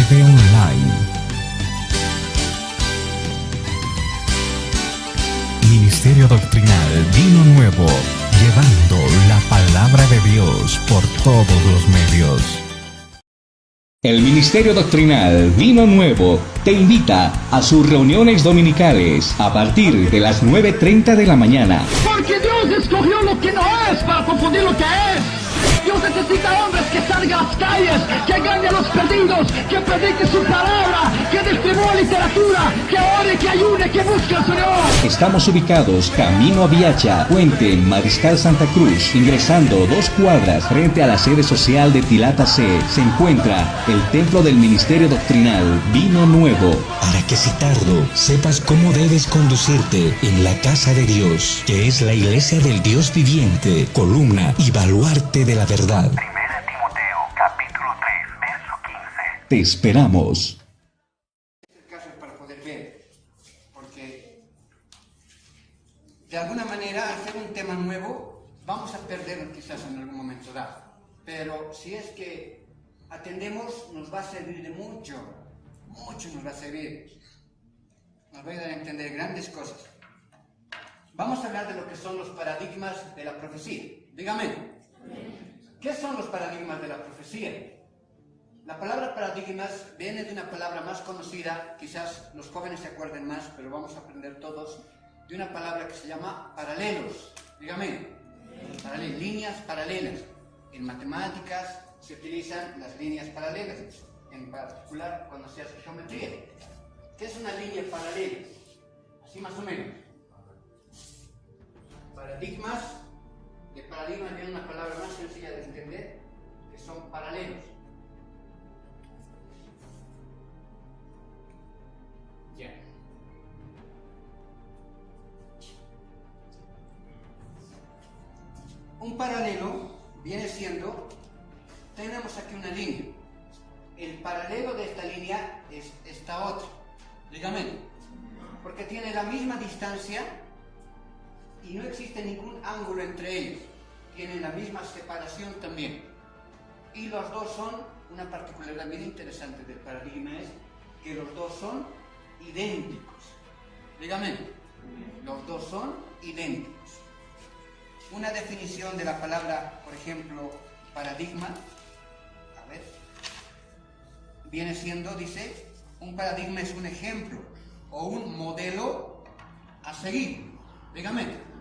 TV Online. Ministerio Doctrinal Vino Nuevo, llevando la palabra de Dios por todos los medios. El Ministerio Doctrinal Vino Nuevo te invita a sus reuniones dominicales a partir de las 9:30 de la mañana. Porque Dios escogió lo que no es para confundir lo que es. Dios necesita hombres que salgan a las calles, que ganen a los perdidos, que prediquen su palabra, que distribuyan literatura, que ore, que ayune, que busque al Señor. Estamos ubicados camino a Viacha, Puente, Mariscal Santa Cruz. Ingresando 2 cuadras frente a la sede social de Tilata C, se encuentra el templo del Ministerio Doctrinal Vino Nuevo. Para que si tardo sepas cómo debes conducirte en la casa de Dios, que es la iglesia del Dios viviente, columna y baluarte de la verdad. Primera Timoteo, capítulo 3, verso 15. Te esperamos. El caso es para poder ver, porque de alguna manera al ser un tema nuevo vamos a perderlo quizás en algún momento dado, pero si es que atendemos nos va a servir de mucho nos va a servir, nos va a ayudar a entender grandes cosas. Vamos a hablar de lo que son los paradigmas de la profecía. Dígame, ¿qué son los paradigmas de la profecía? La palabra paradigmas viene de una palabra más conocida, quizás los jóvenes se acuerden más, pero vamos a aprender todos, de una palabra que se llama paralelos. Dígame, líneas paralelas. En matemáticas se utilizan las líneas paralelas, en particular cuando se hace geometría. ¿Qué es una línea paralela? Así más o menos. Paradigmas, de paradigmas viene una palabra más sencilla de entender, que son paralelos. Ya. Un paralelo viene siendo, tenemos aquí una línea. El paralelo de esta línea es esta otra. Dígame, porque tiene la misma distancia y no existe ningún ángulo entre ellos. Tienen la misma separación también. Y los dos son, una particularidad bien interesante del paradigma es que los dos son idénticos. Dígame, los dos son idénticos. Una definición de la palabra, por ejemplo, paradigma, a ver, viene siendo, dice, un paradigma es un ejemplo o un modelo a seguir. Dígame.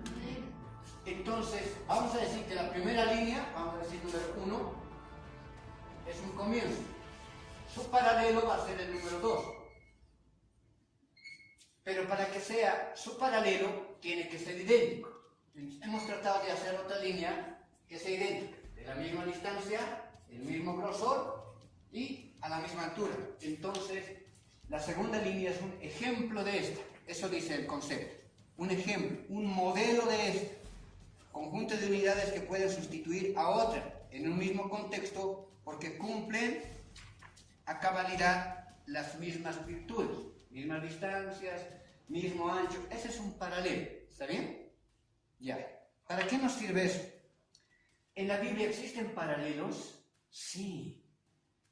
Entonces, vamos a decir que la primera línea, vamos a decir número 1, es un comienzo. Su paralelo va a ser el número 2. Pero para que sea su paralelo, tiene que ser idéntico. Hemos tratado de hacer otra línea que sea idéntica, de la misma distancia, el mismo grosor y a la misma altura. Entonces, la segunda línea es un ejemplo de esta. Eso dice el concepto. Un ejemplo, un modelo de esta. Conjunto de unidades que pueden sustituir a otra en un mismo contexto porque cumplen a cabalidad las mismas virtudes, mismas distancias, mismo ancho. Ese es un paralelo, ¿está bien? Ya. ¿Para qué nos sirve eso? ¿En la Biblia existen paralelos? Sí.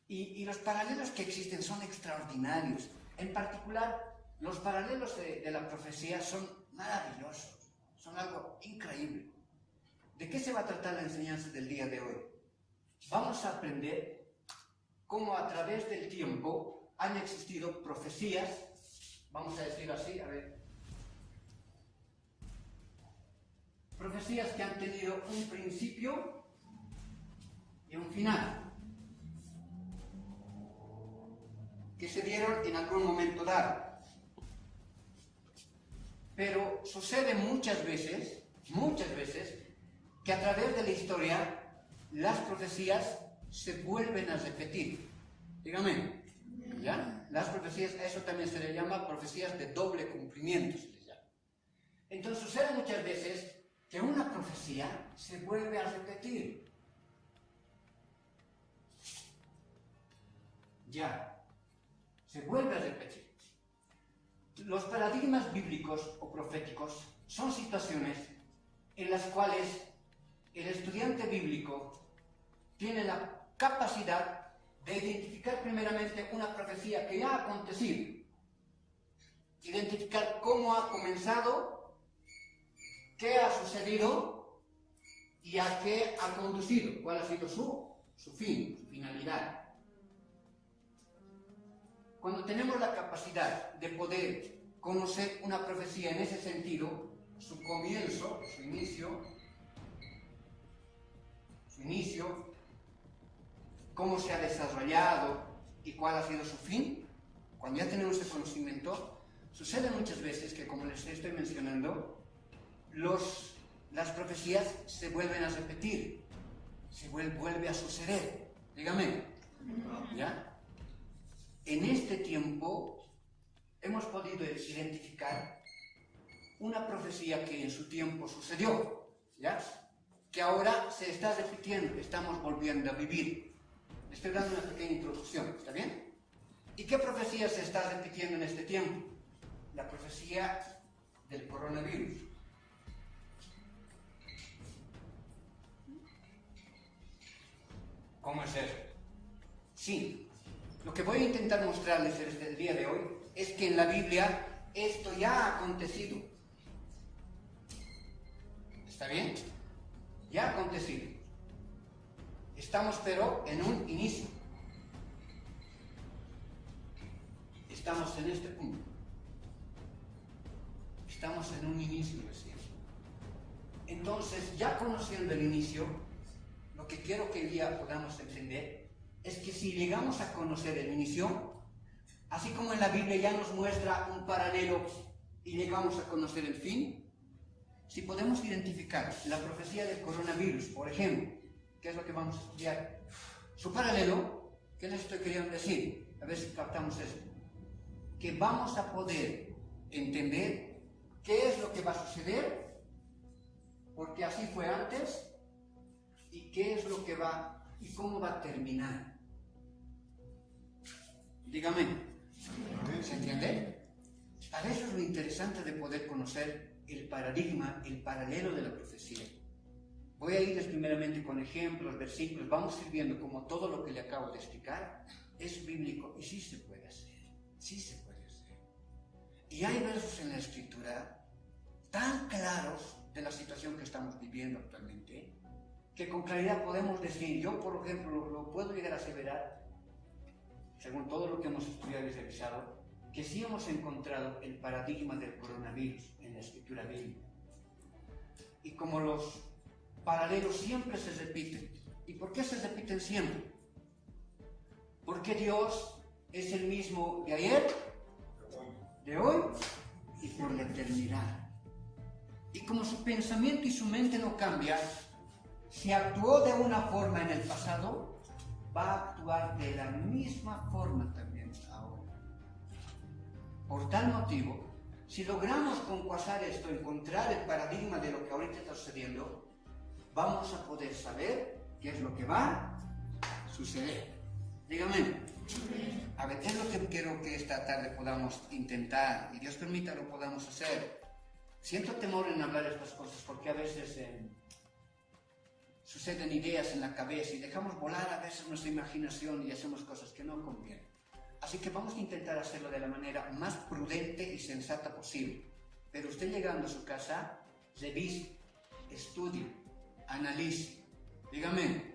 Y los paralelos que existen son extraordinarios. En particular, los paralelos de la profecía son maravillosos, son algo increíble. ¿De qué se va a tratar la enseñanza del día de hoy? Vamos a aprender cómo a través del tiempo han existido profecías, vamos a decirlo así, a ver, profecías que han tenido un principio y un final, que se dieron en algún momento dado. Pero sucede muchas veces, que a través de la historia las profecías se vuelven a repetir. Dígame, ¿ya? Las profecías, a eso también se le llama profecías de doble cumplimiento, se les llama. Entonces sucede muchas veces que una profecía se vuelve a repetir. Ya, se vuelve a repetir. Los paradigmas bíblicos o proféticos son situaciones en las cuales el estudiante bíblico tiene la capacidad de identificar primeramente una profecía que ya ha acontecido, identificar cómo ha comenzado, qué ha sucedido y a qué ha conducido, cuál ha sido su fin, su finalidad. Cuando tenemos la capacidad de poder conocer una profecía en ese sentido, su comienzo, su inicio, cómo se ha desarrollado y cuál ha sido su fin, cuando ya tenemos ese conocimiento, sucede muchas veces que, como les estoy mencionando, las profecías se vuelven a repetir, se vuelve a suceder. Dígame, ¿ya? En este tiempo hemos podido identificar una profecía que en su tiempo sucedió, ¿ya? Que ahora se está repitiendo, que estamos volviendo a vivir. Le estoy dando una pequeña introducción, ¿está bien? ¿Y qué profecía se está repitiendo en este tiempo? La profecía del coronavirus. ¿Cómo es eso? Sí, lo que voy a intentar mostrarles desde el día de hoy es que en la Biblia esto ya ha acontecido. ¿Está bien? Ya ha acontecido. Estamos pero en un inicio. Estamos en este punto. Estamos en un inicio recién. Entonces, ya conociendo el inicio, lo que quiero que hoy día podamos entender es que si llegamos a conocer el inicio, así como en la Biblia ya nos muestra un paralelo y llegamos a conocer el fin, si podemos identificar la profecía del coronavirus, por ejemplo, ¿qué es lo que vamos a estudiar? Su paralelo, ¿qué les estoy queriendo decir? A ver si captamos esto. Que vamos a poder entender qué es lo que va a suceder, porque así fue antes, y qué es lo que va y cómo va a terminar. Dígame, ¿se entiende? Para eso es lo interesante de poder conocer el paradigma, el paralelo de la profecía. Voy a irles primeramente con ejemplos, versículos, vamos a ir viendo cómo todo lo que le acabo de explicar es bíblico y sí se puede hacer, sí se puede hacer. Y hay versos en la Escritura tan claros de la situación que estamos viviendo actualmente, que con claridad podemos decir, yo por ejemplo lo puedo llegar a aseverar, según todo lo que hemos estudiado y revisado, que sí hemos encontrado el paradigma del coronavirus en la Escritura bíblica. Y como los paralelos siempre se repiten. ¿Y por qué se repiten siempre? Porque Dios es el mismo de ayer, de hoy y por la eternidad. Y como su pensamiento y su mente no cambian, si actuó de una forma en el pasado, va a actuar de la misma forma también ahora. Por tal motivo, si logramos concuasar esto, encontrar el paradigma de lo que ahorita está sucediendo, vamos a poder saber qué es lo que va a suceder. Dígame. A ver, es lo que quiero que esta tarde podamos intentar, y Dios permita lo podamos hacer. Siento temor en hablar estas cosas porque a veces suceden ideas en la cabeza y dejamos volar a veces nuestra imaginación y hacemos cosas que no convienen. Así que vamos a intentar hacerlo de la manera más prudente y sensata posible. Pero usted llegando a su casa, revise, estudie, analice. Dígame,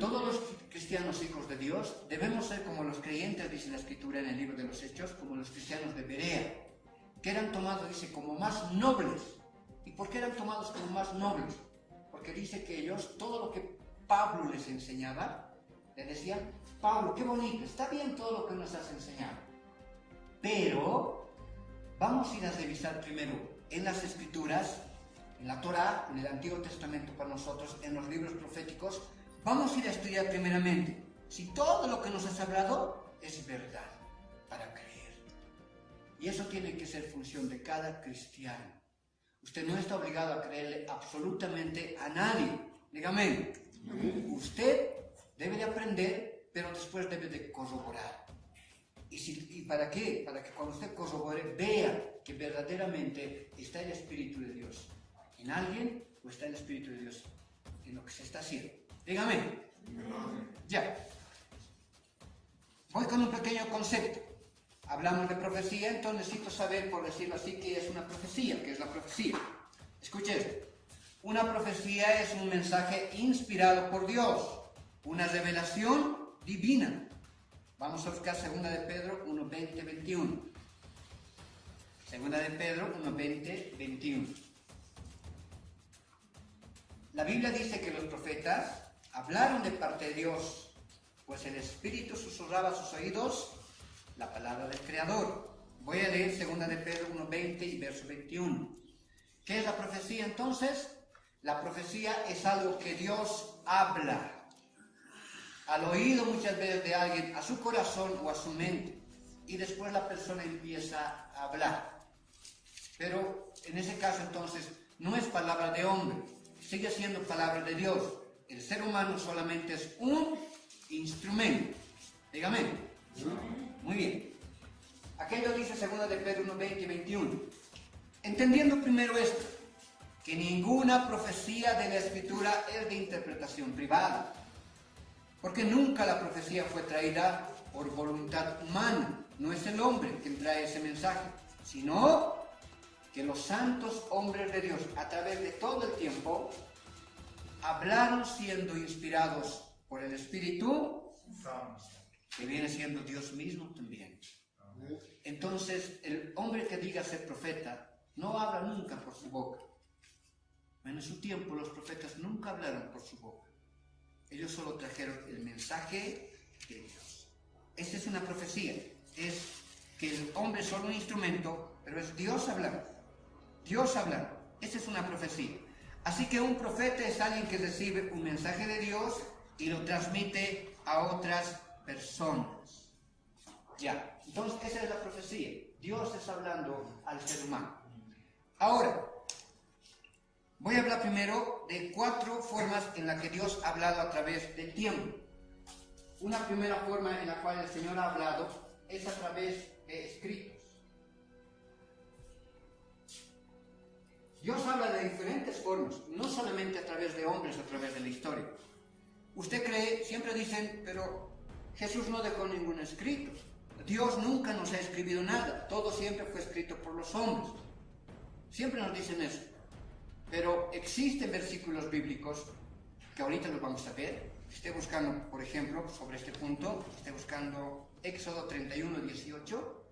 todos los cristianos hijos de Dios debemos ser como los creyentes, dice la Escritura en el libro de los Hechos, como los cristianos de Berea, que eran tomados, dice, como más nobles. ¿Y por qué eran tomados como más nobles? Porque dice que ellos, todo lo que Pablo les enseñaba, le decían, Pablo, qué bonito, está bien todo lo que nos has enseñado, pero vamos a ir a revisar primero en las Escrituras, en la Torá, en el Antiguo Testamento para nosotros, en los libros proféticos, vamos a ir a estudiar primeramente si todo lo que nos has hablado es verdad para creer. Y eso tiene que ser función de cada cristiano. Usted no está obligado a creerle absolutamente a nadie. Dígame, usted debe de aprender, pero después debe de corroborar. ¿Y para qué? Para que cuando usted corrobore, vea que verdaderamente está el Espíritu de Dios en alguien o está el Espíritu de Dios en lo que se está haciendo. Dígame. Ya. Voy con un pequeño concepto. Hablamos de profecía, entonces necesito saber, por decirlo así, qué es una profecía, qué es la profecía. Escuche esto. Una profecía es un mensaje inspirado por Dios, una revelación divina. Vamos a buscar 2 de Pedro 1:20, 21. 2 de Pedro 1:20, 21. La Biblia dice que los profetas hablaron de parte de Dios, pues el Espíritu susurraba a sus oídos la palabra del Creador. Voy a leer 2 de Pedro 1:20 y verso 21. ¿Qué es la profecía entonces? La profecía es algo que Dios habla al oído muchas veces de alguien, a su corazón o a su mente, y después la persona empieza a hablar. Pero en ese caso entonces no es palabra de hombre, sigue siendo palabra de Dios. El ser humano solamente es un instrumento. Dígame. Muy bien. Aquello dice 2 de Pedro 1:20 y 21. Entendiendo primero esto, que ninguna profecía de la Escritura es de interpretación privada, porque nunca la profecía fue traída por voluntad humana. No es el hombre quien trae ese mensaje, sino que los santos hombres de Dios, a través de todo el tiempo, hablaron siendo inspirados por el Espíritu, que viene siendo Dios mismo también. Entonces, el hombre que diga ser profeta no habla nunca por su boca. En su tiempo los profetas nunca hablaron por su boca. Ellos solo trajeron el mensaje de Dios. Esta es una profecía. Es que el hombre es solo un instrumento, pero es Dios hablando. Dios hablando. Esta es una profecía. Así que un profeta es alguien que recibe un mensaje de Dios y lo transmite a otras personas. Ya. Entonces, esa es la profecía. Dios está hablando al ser humano. Ahora, voy a hablar primero de 4 formas en las que Dios ha hablado a través del tiempo. Una primera forma en la cual el Señor ha hablado es a través de escritos. Dios habla de diferentes formas, no solamente a través de hombres, a través de la historia. Usted cree, siempre dicen, pero Jesús no dejó ningún escrito. Dios nunca nos ha escrito nada, todo siempre fue escrito por los hombres. Siempre nos dicen eso. Pero existen versículos bíblicos que ahorita los vamos a ver. Esté buscando, por ejemplo, sobre este punto, esté buscando Éxodo 31:18.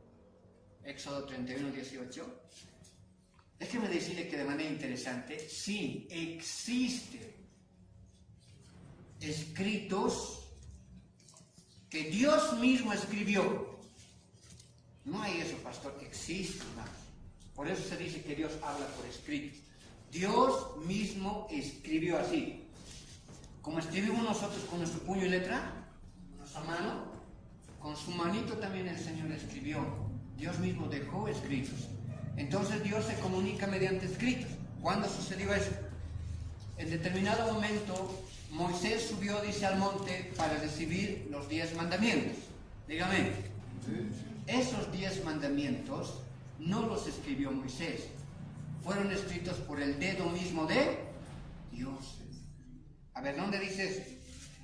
Éxodo 31:18. Déjeme decirle que de manera interesante, sí, existen escritos que Dios mismo escribió. No hay eso, pastor, existe más. Por eso se dice que Dios habla por escritos. Dios mismo escribió así. Como escribimos nosotros con nuestro puño y letra, con nuestra mano, con su manito también el Señor escribió. Dios mismo dejó escritos. Entonces Dios se comunica mediante escritos. ¿Cuándo sucedió eso? En determinado momento, Moisés subió, dice, al monte para recibir los 10 mandamientos. Dígame. Esos 10 mandamientos no los escribió Moisés. Fueron escritos por el dedo mismo de Dios. A ver, ¿dónde dice eso?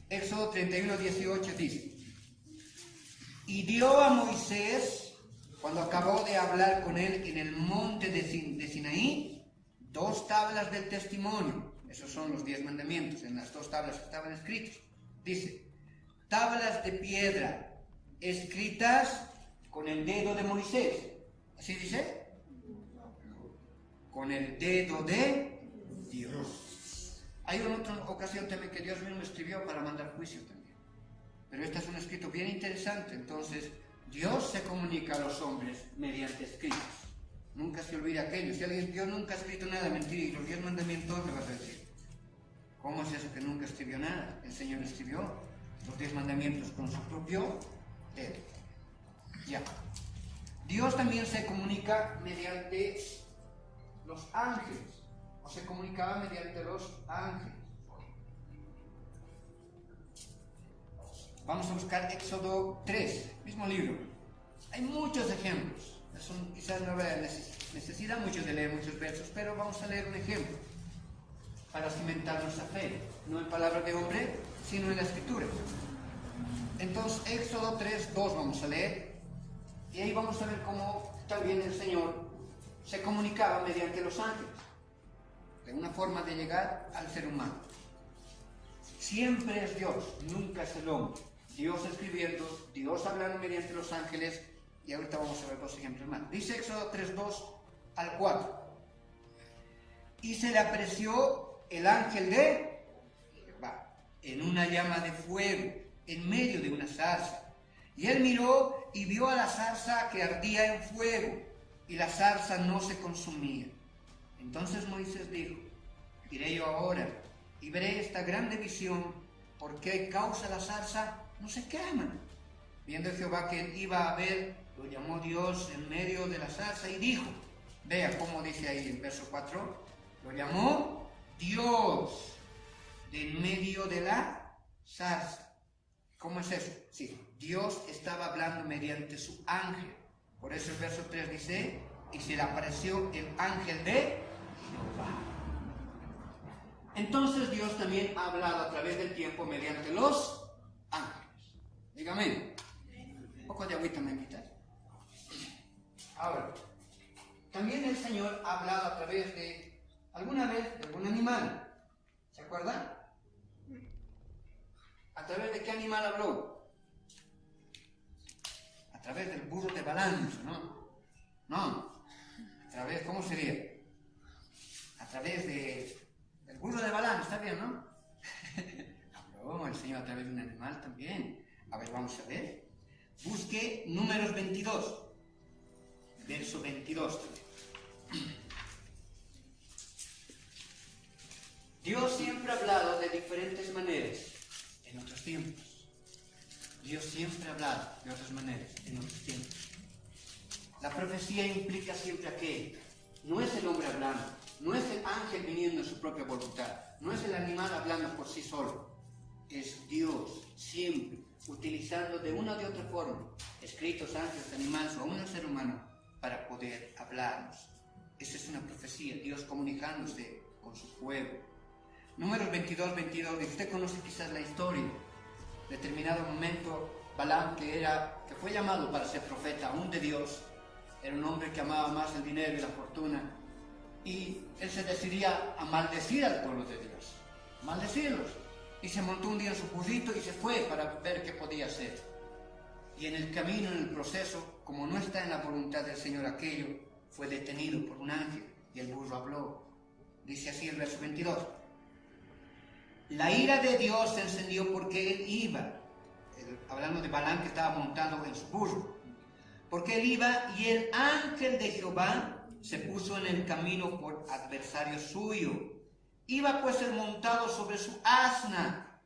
Éxodo 31:18 dice: y dio a Moisés, cuando acabó de hablar con él en el monte de Sinaí, 2 tablas del testimonio. Esos son los 10 mandamientos. En las 2 tablas estaban escritos. Dice: tablas de piedra escritas con el dedo de Moisés. ¿Así dice? Con el dedo de Dios. Hay una otra ocasión también que Dios mismo escribió para mandar juicio también. Pero este es un escrito bien interesante. Entonces, Dios se comunica a los hombres mediante escritos. Nunca se olvide aquello. Si alguien, Dios nunca ha escrito nada, mentira, y los 10 mandamientos, le vas a decir: ¿cómo es eso que nunca escribió nada? El Señor escribió los 10 mandamientos con su propio dedo. Ya. Dios también se comunica mediante los ángeles, o se comunicaba mediante los ángeles. Vamos a buscar Éxodo 3, mismo libro. Hay muchos ejemplos. Quizás no habrá necesidad mucho de leer muchos versos, pero vamos a leer un ejemplo para cimentar nuestra fe, no en palabras de hombre, sino en la Escritura. Entonces, Éxodo 3:2 vamos a leer, y ahí vamos a ver cómo también el Señor se comunicaba mediante los ángeles, de una forma de llegar al ser humano. Siempre es Dios, nunca es el hombre. Dios escribiendo, Dios hablando mediante los ángeles, y ahorita vamos a ver dos ejemplos más. Dice Éxodo 3:2 al 4. Y se le apareció el ángel de Jehová en una llama de fuego, en medio de una zarza. Y él miró y vio a la zarza que ardía en fuego, y la zarza no se consumía. Entonces Moisés dijo: iré yo ahora y veré esta grande visión, por qué causa la zarza no se quema. Viendo Jehová que él iba a ver, lo llamó Dios en medio de la zarza y dijo, vea cómo dice ahí en verso 4, lo llamó Dios de en medio de la zarza. ¿Cómo es eso? Sí, Dios estaba hablando mediante su ángel. Por eso el verso 3 dice, y se le apareció el ángel de Jehová. Entonces Dios también ha hablado a través del tiempo mediante los ángeles. Dígame. Un poco de agüita me invitas. Ahora, también el Señor ha hablado a través de, alguna vez, de algún animal. ¿Se acuerdan? ¿A través de qué animal habló? A través del burro de Balaam, ¿no? No. A través, ¿cómo sería? A través del burro de Balaam, ¿está bien, no? Habló el Señor a través de un animal también. A ver, vamos a ver. Busque Números 22. Verso 22 también. Dios siempre ha hablado de diferentes maneras en otros tiempos. Dios siempre ha hablado de otras maneras en otros tiempos. La profecía implica siempre aquello. No es el hombre hablando, no es el ángel viniendo en su propia voluntad, no es el animal hablando por sí solo. Es Dios siempre utilizando de una o de otra forma escritos, ángeles, animales o aún un ser humano para poder hablarnos. Esa es una profecía, Dios comunicándose con su pueblo. Números 22, usted conoce quizás la historia. En determinado momento, Balaam, que fue llamado para ser profeta aún de Dios, era un hombre que amaba más el dinero y la fortuna, y él se decidía a maldecir al pueblo de Dios, maldecirlos, y se montó un día en su burrito y se fue para ver qué podía hacer. Y en el camino, en el proceso, como no está en la voluntad del Señor aquello, fue detenido por un ángel y el burro habló. Dice así el verso 22. La ira de Dios se encendió porque él iba, hablando de Balaam que estaba montado en su burro, porque él iba y el ángel de Jehová se puso en el camino por adversario suyo. Iba pues él montado sobre su asna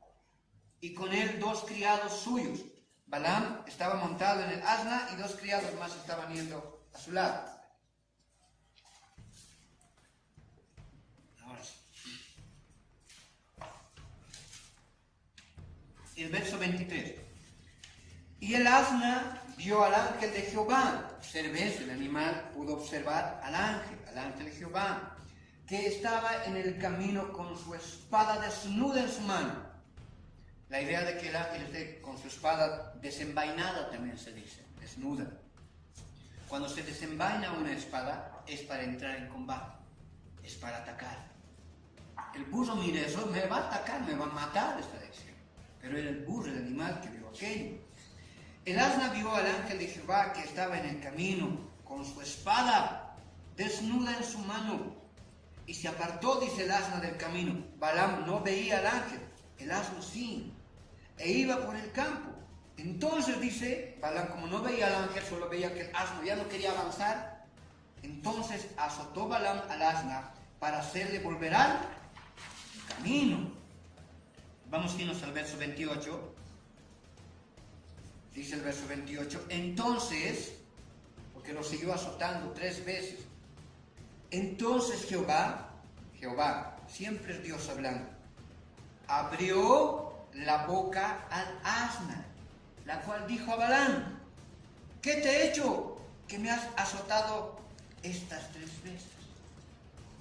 y con él 2 criados suyos. Balaam estaba montado en el asna y 2 criados más estaban yendo a su lado. Ahora sí. El verso 23. Y el asna vio al ángel de Jehová. Observe, el animal pudo observar al ángel de Jehová, que estaba en el camino con su espada desnuda en su mano. La idea de que el ángel esté con su espada desenvainada también se dice, desnuda. Cuando se desenvaina una espada es para entrar en combate, es para atacar. El burro, mire eso, me va a atacar, me va a matar, está diciendo. Pero era el burro, el animal que vio aquello. El asna vio al ángel de Jehová que estaba en el camino con su espada desnuda en su mano y se apartó, dice el asna, del camino. Balaam no veía al ángel, el asno sí, e iba por el campo. Entonces dice Balaam, como no veía al ángel, solo veía que el asno ya no quería avanzar, entonces azotó Balaam al asna para hacerle volver al camino. Vamos a irnos al verso 28. Dice el verso 28, entonces, porque lo siguió azotando 3 veces, entonces Jehová, siempre es Dios hablando, abrió la boca al asna, la cual dijo a Balaam, ¿qué te he hecho que me has azotado estas 3 veces?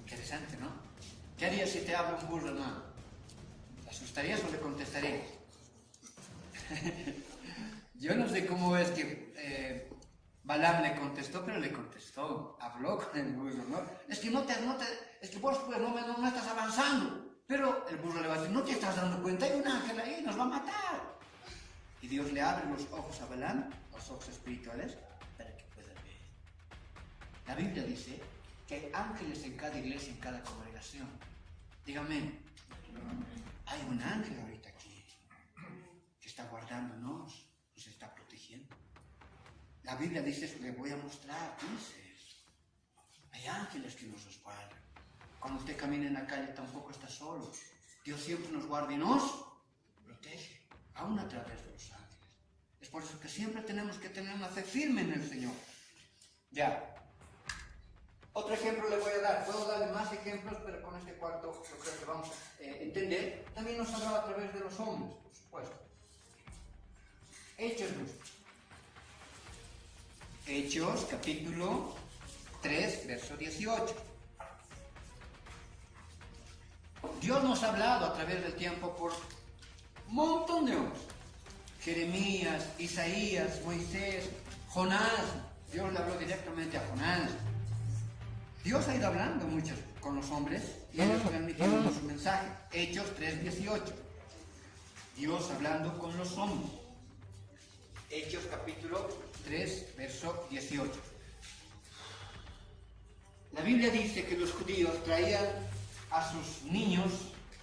Interesante, ¿no? ¿Qué harías si te habla un burro, hermano? ¿Te asustarías o le contestarías? Yo no sé cómo es que Balaam le contestó, pero le contestó, habló con el burro, ¿no? Es que es que vos pues, no estás avanzando. Pero el burro le va a decir, no te estás dando cuenta, hay un ángel ahí, nos va a matar. Y Dios le abre los ojos a Balaam, los ojos espirituales, para que pueda ver. La Biblia dice que hay ángeles en cada iglesia, en cada congregación. Dígame, hay un ángel ahorita aquí que está guardándonos, nos está protegiendo. La Biblia dice, le voy a mostrar, dice, hay ángeles que nos resguardan. Cuando usted camina en la calle tampoco está solo. Dios siempre nos guarda y nos protege, aún a través de los ángeles. Es por eso que siempre tenemos que tener una fe firme en el Señor. Ya. Otro ejemplo le voy a dar. Puedo darle más ejemplos, pero con este cuarto yo creo que vamos a entender. También nos hablaba a través de los hombres, por supuesto. Hechos, capítulo 3, verso 18. Dios nos ha hablado a través del tiempo por un montón de hombres. Jeremías, Isaías, Moisés, Jonás. Dios le habló directamente a Jonás. Dios ha ido hablando mucho con los hombres y ellos transmitiendo su mensaje. Hechos 3:18. Dios hablando con los hombres. Hechos capítulo 3, verso 18. La Biblia dice que los judíos traían a sus niños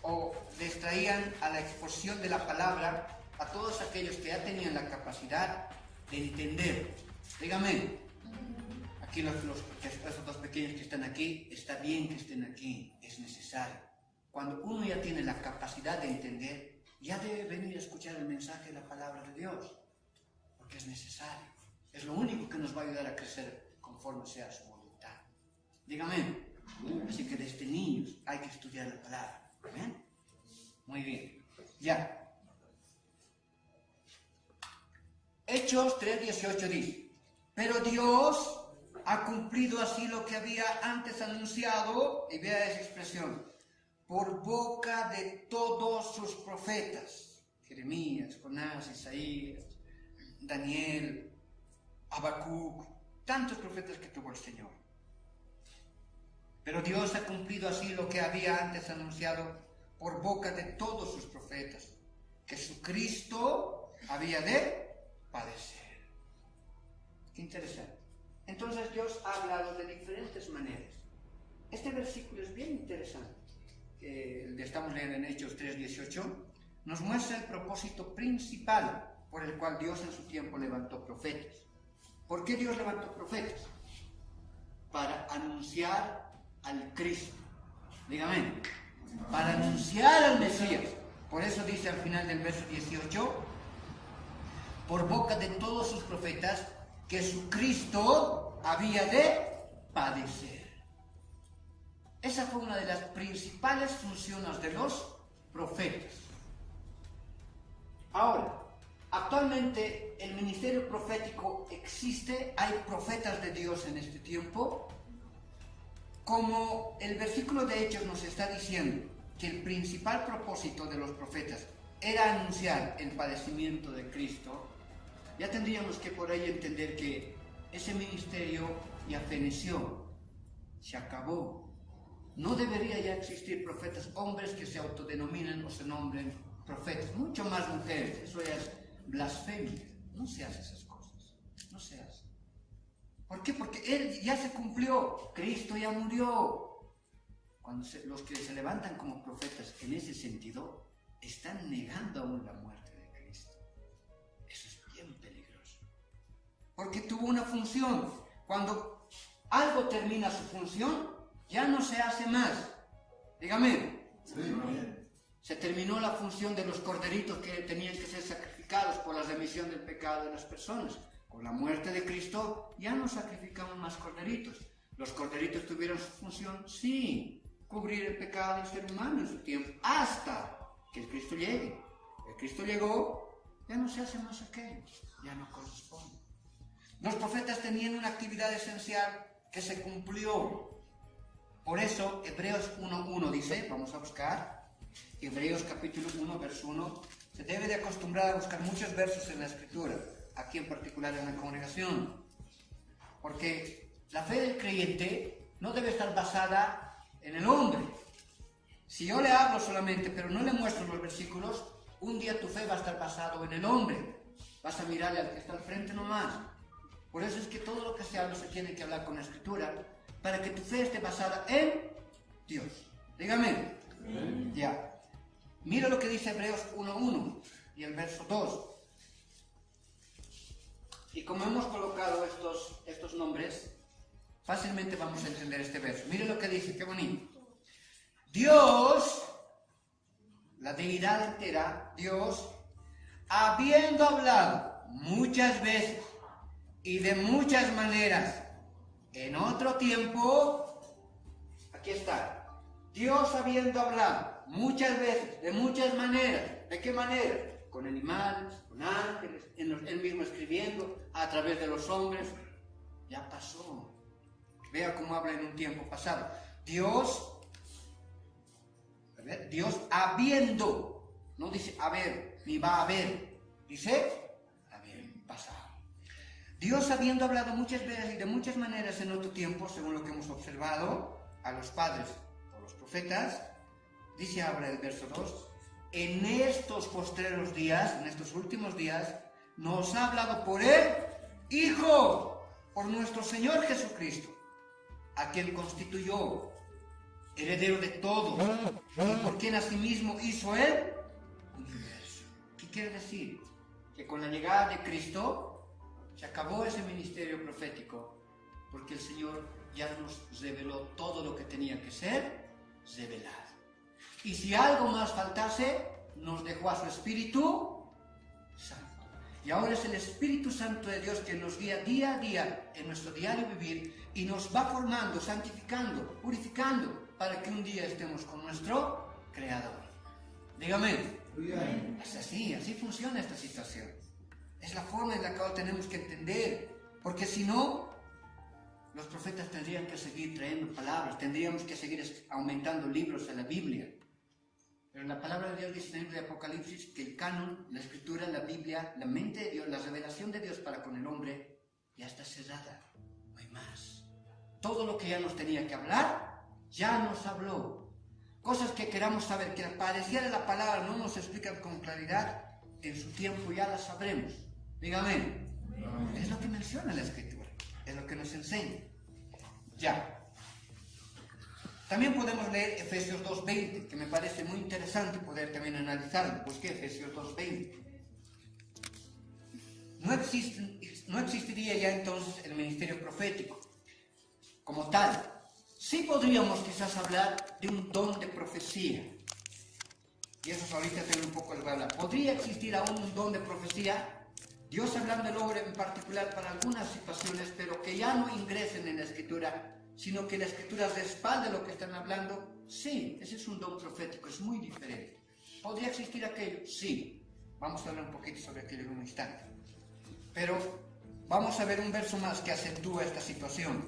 o les traían a la exposición de la palabra a todos aquellos que ya tenían la capacidad de entender. Dígame, aquí esos dos pequeños que están aquí, está bien que estén aquí, es necesario. Cuando uno ya tiene la capacidad de entender, ya debe venir a escuchar el mensaje de la palabra de Dios, porque es necesario. Es lo único que nos va a ayudar a crecer conforme sea su voluntad. Dígame. Así que desde niños hay que estudiar la palabra. ¿Ven? Muy bien. Ya. Hechos 3:18 dice, pero Dios ha cumplido así lo que había antes anunciado, y vea esa expresión, por boca de todos sus profetas. Jeremías, Jonás, Isaías, Daniel, Habacuc, tantos profetas que tuvo el Señor. Pero Dios ha cumplido así lo que había antes anunciado por boca de todos sus profetas, que su Cristo había de padecer. Qué interesante. Entonces Dios ha hablado de diferentes maneras. Este versículo es bien interesante. El que estamos leyendo en Hechos 3:18 nos muestra el propósito principal por el cual Dios en su tiempo levantó profetas. ¿Por qué Dios levantó profetas? Para anunciar al Cristo. Dígame, para anunciar al Mesías. Por eso dice al final del verso 18, por boca de todos sus profetas, que su Cristo había de padecer. Esa fue una de las principales funciones de los profetas. Ahora, actualmente el ministerio profético existe, hay profetas de Dios en este tiempo. Como el versículo de Hechos nos está diciendo que el principal propósito de los profetas era anunciar el padecimiento de Cristo, ya tendríamos que por ahí entender que ese ministerio ya feneció, se acabó. No debería ya existir profetas, hombres que se autodenominen o se nombren profetas, mucho más mujeres. Eso ya es blasfemia. No se hace esas cosas, no se hace. ¿Por qué? Porque Él ya se cumplió, Cristo ya murió. Cuando los que se levantan como profetas en ese sentido, están negando aún la muerte de Cristo. Eso es bien peligroso. Porque tuvo una función. Cuando algo termina su función, ya no se hace más. Dígame. Sí. Se terminó la función de los corderitos que tenían que ser sacrificados por la remisión del pecado de las personas. Con la muerte de Cristo ya no sacrificamos más corderitos. ¿Los corderitos tuvieron su función? Sí, cubrir el pecado del ser humano en su tiempo, hasta que el Cristo llegue. El Cristo llegó, ya no se hace más aquello, ya no corresponde. Los profetas tenían una actividad esencial que se cumplió. Por eso Hebreos 1:1 dice, vamos a buscar, Hebreos capítulo 1, verso 1, se debe de acostumbrar a buscar muchos versos en la Escritura, aquí en particular en la congregación, porque la fe del creyente no debe estar basada en el hombre. Si yo le hablo solamente, pero no le muestro los versículos, un día tu fe va a estar basado en el hombre. Vas a mirarle al que está al frente nomás. Por eso es que todo lo que se habla se tiene que hablar con la Escritura, para que tu fe esté basada en Dios. Dígame. Ya. Mira lo que dice Hebreos 1:1 y el verso 2. Y como hemos colocado estos nombres, fácilmente vamos a entender este verso. Mire lo que dice, qué bonito. Dios, la deidad entera, Dios, habiendo hablado muchas veces y de muchas maneras en otro tiempo, aquí está, Dios habiendo hablado muchas veces, de muchas maneras. ¿De qué manera? Con animales, con ángeles, él mismo escribiendo, a través de los hombres. Ya pasó. Vea cómo habla en un tiempo pasado. Dios habiendo, no dice haber, ni va a haber, dice haber, pasado. Dios habiendo hablado muchas veces y de muchas maneras en otro tiempo, según lo que hemos observado, a los padres o los profetas, dice ahora el verso 2, en estos postreros días, en estos últimos días, nos ha hablado por el Hijo, por nuestro Señor Jesucristo, a quien constituyó heredero de todo, y por quien asimismo hizo el universo. ¿Qué quiere decir? Que con la llegada de Cristo se acabó ese ministerio profético, porque el Señor ya nos reveló todo lo que tenía que ser revelado. Y si algo más faltase, nos dejó a su Espíritu Santo. Y ahora es el Espíritu Santo de Dios que nos guía día a día en nuestro diario vivir y nos va formando, santificando, purificando, para que un día estemos con nuestro Creador. Dígame. Bien. Es así funciona esta situación. Es la forma en la cual tenemos que entender, porque si no, los profetas tendrían que seguir trayendo palabras, tendríamos que seguir aumentando libros en la Biblia. Pero la palabra de Dios dice en el libro de Apocalipsis que el canon, la escritura, la Biblia, la mente de Dios, la revelación de Dios para con el hombre, ya está cerrada. No hay más. Todo lo que ya nos tenía que hablar, ya nos habló. Cosas que queramos saber, que pareciera la palabra no nos explican con claridad, en su tiempo ya las sabremos. Dígame. Es lo que menciona la escritura, es lo que nos enseña. Ya. También podemos leer Efesios 2:20, que me parece muy interesante poder también analizarlo. Pues ¿qué? Efesios 2:20. No existiría ya entonces el ministerio profético como tal. Sí podríamos quizás hablar de un don de profecía. Y eso ahorita tengo un poco el hablar. ¿Podría existir aún un don de profecía? Dios hablando al hombre en particular para algunas situaciones, pero que ya no ingresen en la Escritura, sino que la Escritura respalde lo que están hablando. Sí, ese es un don profético, es muy diferente. ¿Podría existir aquello? Sí. Vamos a hablar un poquito sobre aquello en un instante. Pero vamos a ver un verso más que acentúa esta situación.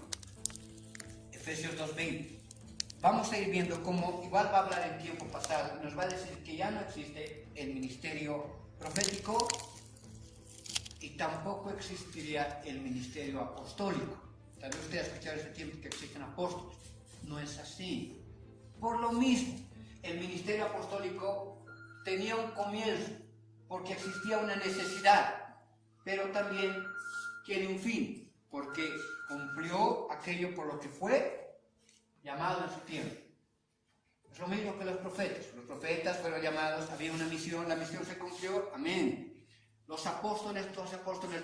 Efesios 2:20. Vamos a ir viendo cómo igual va a hablar en tiempo pasado y nos va a decir que ya no existe el ministerio profético y tampoco existiría el ministerio apostólico. Tal vez usted ha escuchado ese tiempo que existen apóstoles. No es así. Por lo mismo, el ministerio apostólico tenía un comienzo porque existía una necesidad, pero también tiene un fin, porque cumplió aquello por lo que fue llamado en su tiempo. Es lo mismo que los profetas. Los profetas fueron llamados, había una misión, la misión se cumplió, amén. Los apóstoles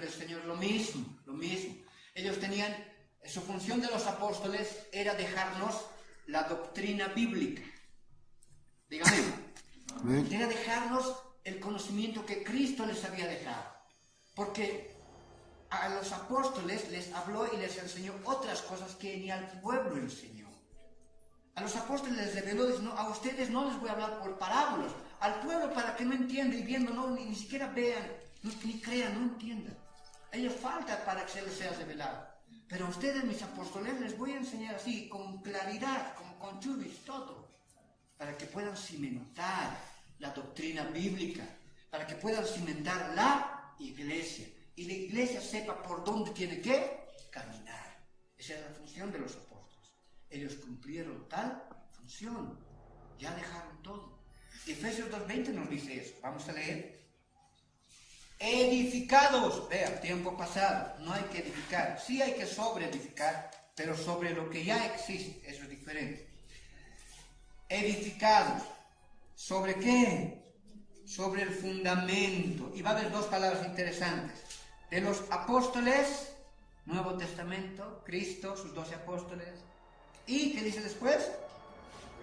del Señor, lo mismo. Ellos tenían, su función de los apóstoles era dejarnos la doctrina bíblica. Dígame. Amén. Era dejarnos el conocimiento que Cristo les había dejado. Porque a los apóstoles les habló y les enseñó otras cosas que ni al pueblo enseñó. A los apóstoles les reveló, dice, no, a ustedes no les voy a hablar por parábolas. Al pueblo para que no entienda y viendo, no, ni siquiera vean, ni crean, no entiendan. A ellos falta para que se les sea revelado. Pero a ustedes, mis apóstoles, les voy a enseñar así, con claridad, como con chubis, todo. Para que puedan cimentar la doctrina bíblica. para que puedan cimentar la iglesia. Y la iglesia sepa por dónde tiene que caminar. Esa es la función de los apóstoles. Ellos cumplieron tal función. Ya dejaron todo. Efesios 2:20 nos dice eso. Vamos a leer. Edificados. Vea, tiempo pasado. No hay que edificar. Sí hay que sobreedificar, pero sobre lo que ya existe. Eso es diferente. Edificados. ¿Sobre qué? Sobre el fundamento. Y va a haber dos palabras interesantes. De los apóstoles, Nuevo Testamento, Cristo, sus 12 apóstoles. ¿Y qué dice después?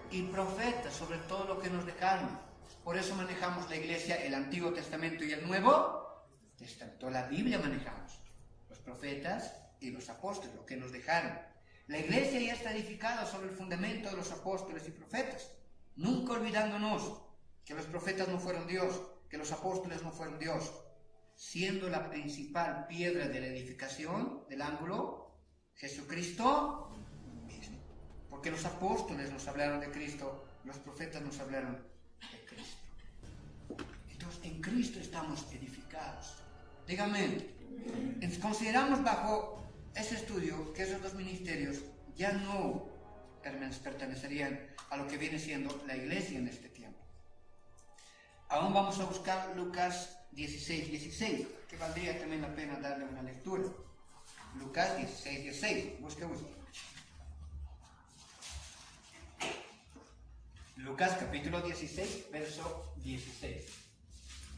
Y profetas, sobre todo lo que nos dejaron. Por eso manejamos la iglesia, el Antiguo Testamento y el Nuevo Testamento. La Biblia manejamos. Los profetas y los apóstoles, lo que nos dejaron. La iglesia ya está edificada sobre el fundamento de los apóstoles y profetas. Nunca olvidándonos que los profetas no fueron Dios, que los apóstoles no fueron Dios. Siendo la principal piedra de la edificación del ángulo, Jesucristo mismo. Porque los apóstoles nos hablaron de Cristo, los profetas nos hablaron de Cristo. Entonces, en Cristo estamos edificados. Dígame, consideramos bajo ese estudio que esos dos ministerios ya no pertenecerían a lo que viene siendo la iglesia en este tiempo. Aún vamos a buscar Lucas 16, que valdría también la pena darle una lectura. Lucas 16. Busque. Lucas capítulo 16, verso 16.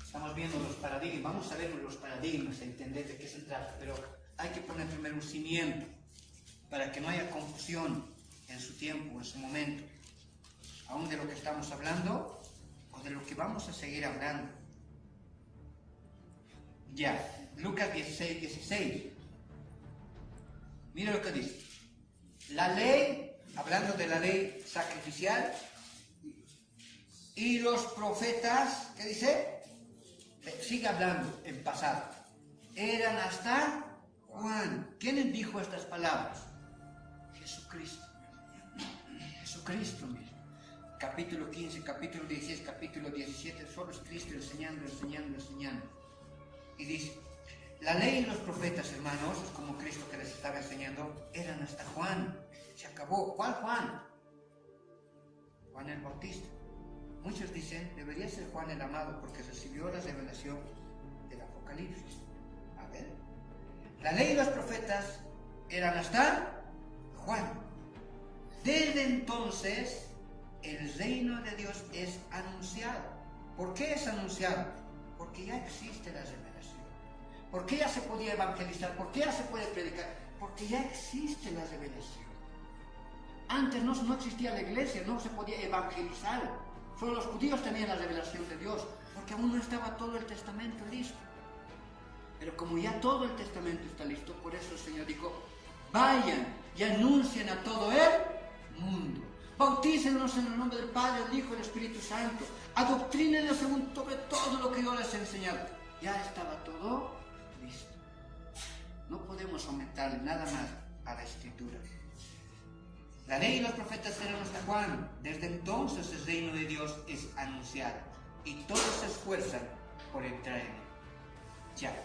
Estamos viendo los paradigmas. Vamos a ver los paradigmas, a entender de qué se trata, pero hay que poner primero un cimiento para que no haya confusión en su tiempo, en su momento, aún de lo que estamos hablando o de lo que vamos a seguir hablando. Ya, Lucas 16. Mira lo que dice. La ley, hablando de la ley sacrificial, y los profetas, ¿qué dice? Sigue hablando en pasado. Eran hasta Juan. ¿Quién dijo estas palabras? Jesucristo. Jesucristo mismo. Capítulo 15, capítulo 16, capítulo 17, solo es Cristo enseñando. Y dice, la ley y los profetas, hermanos, es como Cristo que les estaba enseñando, eran hasta Juan. Se acabó. ¿Cuál Juan? Juan el Bautista. Muchos dicen, debería ser Juan el Amado, porque recibió la revelación del Apocalipsis. A ver. La ley y los profetas eran hasta Juan. Desde entonces, el reino de Dios es anunciado. ¿Por qué es anunciado? Porque ya existe la revelación. ¿Por qué ya se podía evangelizar? ¿Por qué ya se puede predicar? Porque ya existe la revelación. Antes no existía la iglesia, no se podía evangelizar. Solo los judíos tenían la revelación de Dios, porque aún no estaba todo el testamento listo. Pero como ya todo el testamento está listo, por eso el Señor dijo, vayan y anuncien a todo el mundo. Bautícenlos en el nombre del Padre, del Hijo y del Espíritu Santo. Adoctrínenlos según sobre todo lo que yo les he enseñado. Ya estaba todo listo. No podemos aumentarle nada más a la Escritura. La ley y los profetas eran hasta Juan. Desde entonces el reino de Dios es anunciado y todos se esfuerzan por entrar en él. Ya.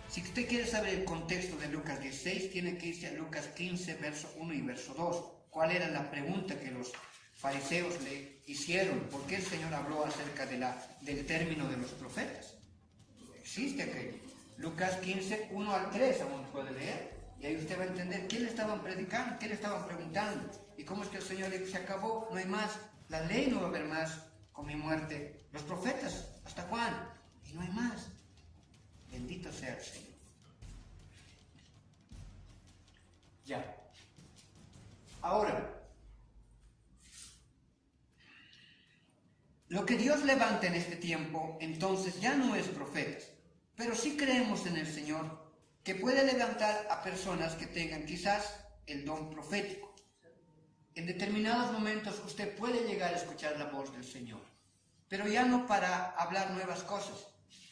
Si usted quiere saber el contexto de Lucas 16, tiene que irse a Lucas 15, verso 1 y verso 2. ¿Cuál era la pregunta que los fariseos le hicieron? ¿Por qué el Señor habló acerca del término de los profetas? Existe aquello. Lucas 15, 1 al 3, aún puede leer. Y ahí usted va a entender qué le estaban predicando, qué le estaban preguntando. Y cómo es que el Señor dijo, se acabó, no hay más. La ley no va a haber más con mi muerte. Los profetas, hasta Juan. Y no hay más. Bendito sea el Señor. Ya. Ahora, lo que Dios levanta en este tiempo, entonces ya no es profetas. Pero sí creemos en el Señor, que puede levantar a personas que tengan quizás el don profético. En determinados momentos usted puede llegar a escuchar la voz del Señor, pero ya no para hablar nuevas cosas,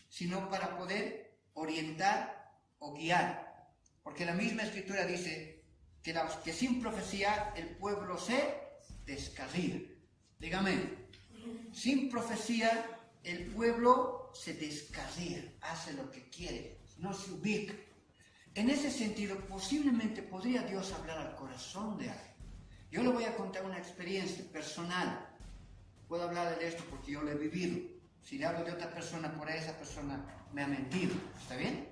sino para poder orientar o guiar. Porque la misma Escritura dice que sin profecía el pueblo se descarría. Dígame, sin profecía el pueblo se descarría, hace lo que quiere, no se ubica. En ese sentido, posiblemente podría Dios hablar al corazón de alguien. Yo le voy a contar una experiencia personal. Puedo hablar de esto porque yo lo he vivido. Si le hablo de otra persona, por ahí esa persona me ha mentido. ¿Está bien?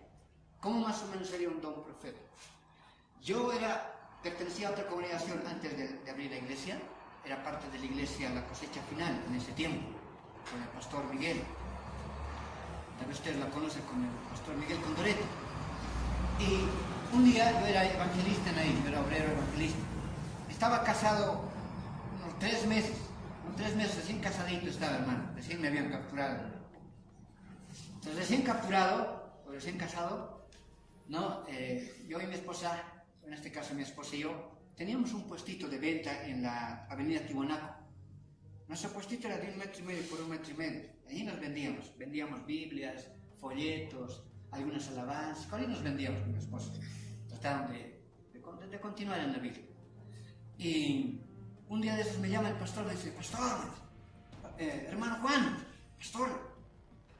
¿Cómo más o menos sería un don profético? Yo pertenecía a otra congregación antes de abrir la iglesia. Era parte de la iglesia La Cosecha Final en ese tiempo, con el pastor Miguel. Tal vez ustedes la conocen con el pastor Miguel Condoreto. Y un día yo era evangelista en ahí, yo era obrero evangelista. Estaba casado unos 3 meses, recién casadito estaba, hermano, recién me habían capturado. Entonces, recién capturado, o recién casado, ¿no? Yo y mi esposa, en este caso mi esposa y yo, teníamos un puestito de venta en la avenida Tiwanaku. Nuestro puestito era de 1,5 metros por 1,5 metros. Allí nos vendíamos Biblias, folletos, algunas alabanzas, ahí nos vendíamos con mi esposa. Trataron de continuar en la vida. Y un día de esos me llama el pastor y me dice: pastor, hermano Juan, pastor,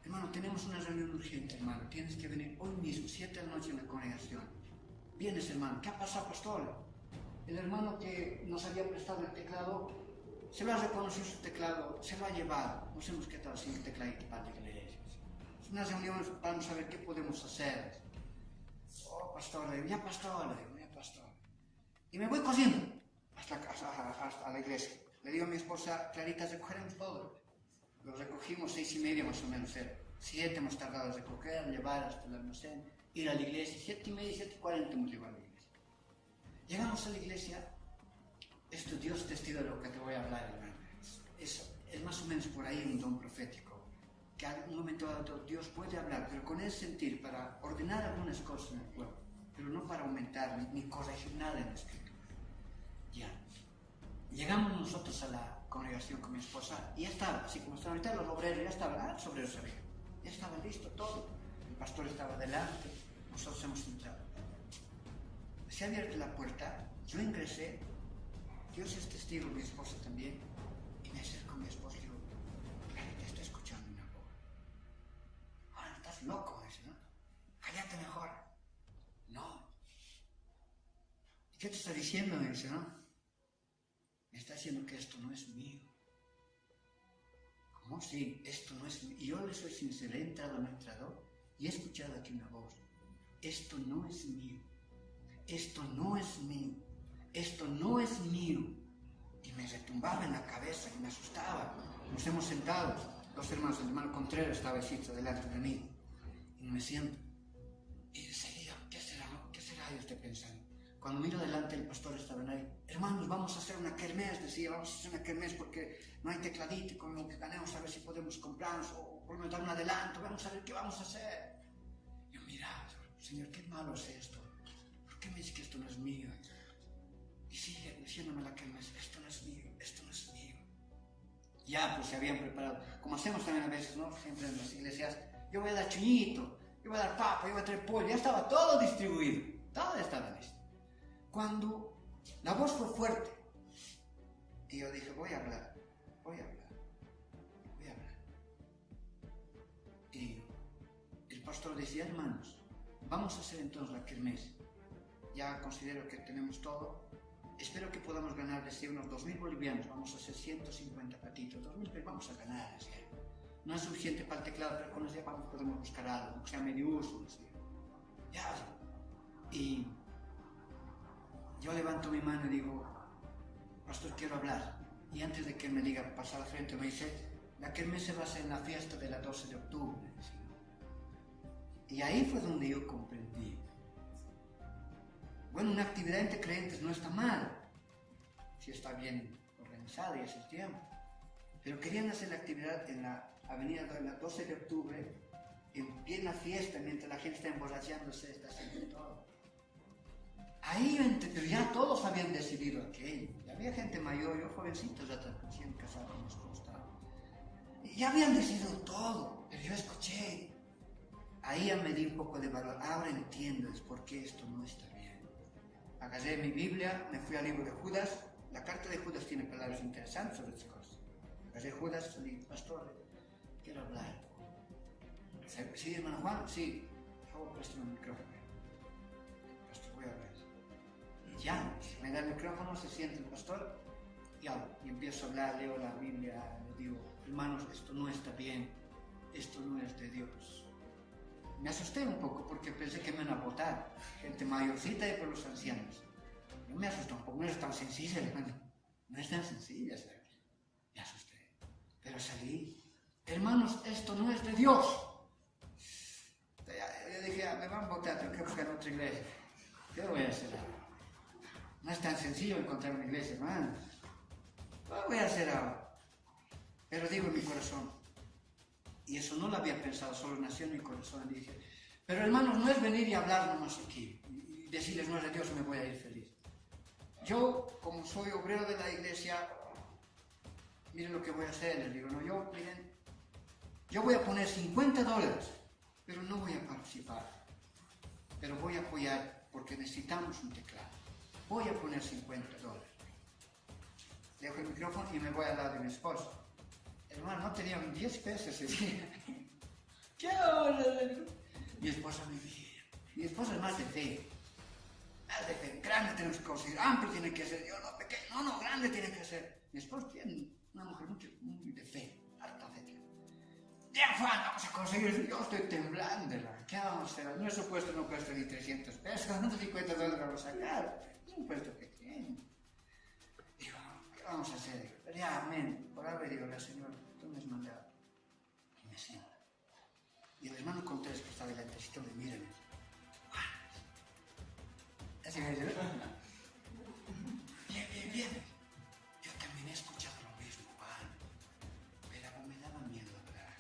hermano, tenemos una reunión urgente, hermano, tienes que venir hoy mismo, 7 de la noche en la congregación. Vienes, hermano. ¿Qué ha pasado, pastor? El hermano que nos había prestado el teclado, se lo ha reconocido su teclado, se lo ha llevado. Nos hemos quedado sin el tecladito para la iglesia. Es una reunión para saber qué podemos hacer. Oh, pastor, le digo, ya pastor. Y me voy corriendo hasta la iglesia. Le digo a mi esposa: Clarita, recogeremos todo. Lo recogimos 6:30 más o menos. 7 hemos tardado en recoger, llevar hasta el almacén, ir a la iglesia. 7:30, 7:40 hemos llegado a la iglesia. Llegamos a la iglesia. Esto, Dios testigo de lo que te voy a hablar, hermano. Es más o menos por ahí un don profético. Que en un momento dado Dios puede hablar, pero con el sentir para ordenar algunas cosas en el pueblo, pero no para aumentar ni corregir nada en la escritura. Ya. Llegamos nosotros a la congregación con mi esposa y ya estaba, así como están ahorita los obreros, ya estaban, los obreros sabían. Ya estaba listo todo. El pastor estaba delante, nosotros hemos entrado. Se ha abierto la puerta, yo ingresé, Dios es testigo, mi esposa también, y me acerco a mi esposa y digo: te estoy escuchando una voz. Ah, estás loco, dice, ¿no? Cállate mejor. No. ¿Y qué te está diciendo? Me dice, ¿no? Me está diciendo que esto no es mío. ¿Cómo? Sí, esto no es mío. Y yo le soy sincero, he entrado a mi entrador y he escuchado aquí una voz: esto no es mío. Esto no es mío. Esto no es mío. Y me retumbaba en la cabeza y me asustaba. Nos hemos sentado, 2 hermanos, el hermano Contreras estaba así delante de mí. Y me siento. Y enseguida, ¿qué será? Yo estoy pensando. Cuando miro adelante, el pastor estaba ahí. Hermanos, vamos a hacer una kermés, decía, vamos a hacer una kermés porque no hay tecladito, y con lo que ganemos a ver si podemos comprarnos o por lo menos dar un adelanto, vamos a ver qué vamos a hacer. Yo miraba: Señor, qué malo es esto. ¿Por qué me dice que esto no es mío? Y sigue diciéndome la kermés: esto no es mío, esto no es mío. Ya pues se habían preparado, como hacemos también a veces, ¿no? Siempre en las iglesias: yo voy a dar chuñito, yo voy a dar papa, yo voy a traer pollo. Ya estaba todo distribuido, todo estaba listo. Cuando la voz fue fuerte y yo dije: voy a hablar. Y el pastor decía: hermanos, vamos a hacer entonces la kermés. Ya considero que tenemos todo. Espero que podamos ganar desde unos 2.000 bolivianos. Vamos a hacer 150 patitos. 2.000, pero vamos a ganar. ¿Sí? No es suficiente para el teclado, pero con los días podemos buscar algo, que sea medio uso. ¿Sí? Ya. Y yo levanto mi mano y digo: pastor, quiero hablar. Y antes de que me diga pasar al frente, me dice: la kermés se va a hacer en la fiesta de la 12 de octubre. ¿Sí? Y ahí fue donde yo comprendí. Bueno, una actividad entre creyentes no está mal, si está bien organizada y es el tiempo. Pero querían hacer la actividad en la avenida de la 12 de octubre, en plena fiesta, mientras la gente está emborrachándose, está haciendo todo. Ahí yo entré, pero ya todos habían decidido aquello. Ya había gente mayor, yo jovencito, ya recién casado con mi esposa. Ya habían decidido todo, pero yo escuché. Ahí ya me di un poco de valor. Ahora entiendes por qué esto no está bien. Agarré mi Biblia, me fui al libro de Judas. La carta de Judas tiene palabras interesantes sobre estas cosas. Agarré Judas y dije: pastor, quiero hablar. Sí, hermano Juan, sí. Por favor, préstame el micrófono. Pastor, voy a hablar. Y ya, me da el micrófono, se siente el pastor y hablo. Y empiezo a hablar, leo la Biblia, le digo, hermanos, esto no está bien, esto no es de Dios. Me asusté un poco porque pensé que me iban a votar, gente mayorcita y por los ancianos. No me asustó un poco, no es tan sencilla, hermano. No es tan sencilla, ¿sabes? Me asusté. Pero salí, hermanos, esto no es de Dios. Yo dije, me van a votar, tengo que buscar otra iglesia. ¿Qué voy a hacer ahora? No es tan sencillo encontrar una iglesia, hermano. ¿Qué voy a hacer ahora? Pero digo en mi corazón, y eso no lo había pensado, solo nació en mi corazón, y dije, pero hermanos, no es venir y hablar nomás aquí, y decirles no es de Dios, me voy a ir feliz. Yo, como soy obrero de la iglesia, miren lo que voy a hacer, les digo, no, miren, yo voy a poner $50, pero no voy a participar, pero voy a apoyar porque necesitamos un teclado. Voy a poner $50. Dejo el micrófono y me voy al lado de mi esposa. Hermano, no tenían 10 pesos ese día. ¿Qué hora? Mi esposa me mira. Mi esposa es más de fe. Más de fe. Grande tenemos que conseguir. Amplio tiene que ser. Yo no, pequeño. No, grande tiene que ser. Mi esposa tiene una mujer muy de fe. Harta fe. Ya, Juan, vamos a conseguir. Yo estoy temblando. ¿Qué vamos a hacer? No, eso puesto no cuesta ni 300 pesos. No, $50 vamos a sacar. Es un puesto pequeño. Digo, ¿qué vamos a hacer? Digo, pero ya, amén. Por ahora digo, la señora, tú me has mandado. Y me sienta. Y el hermano Contreras que está delantecito me mira y me dice, Juan. Así me dice, bien. Yo también he escuchado lo mismo, Juan. Pero me daba miedo hablar.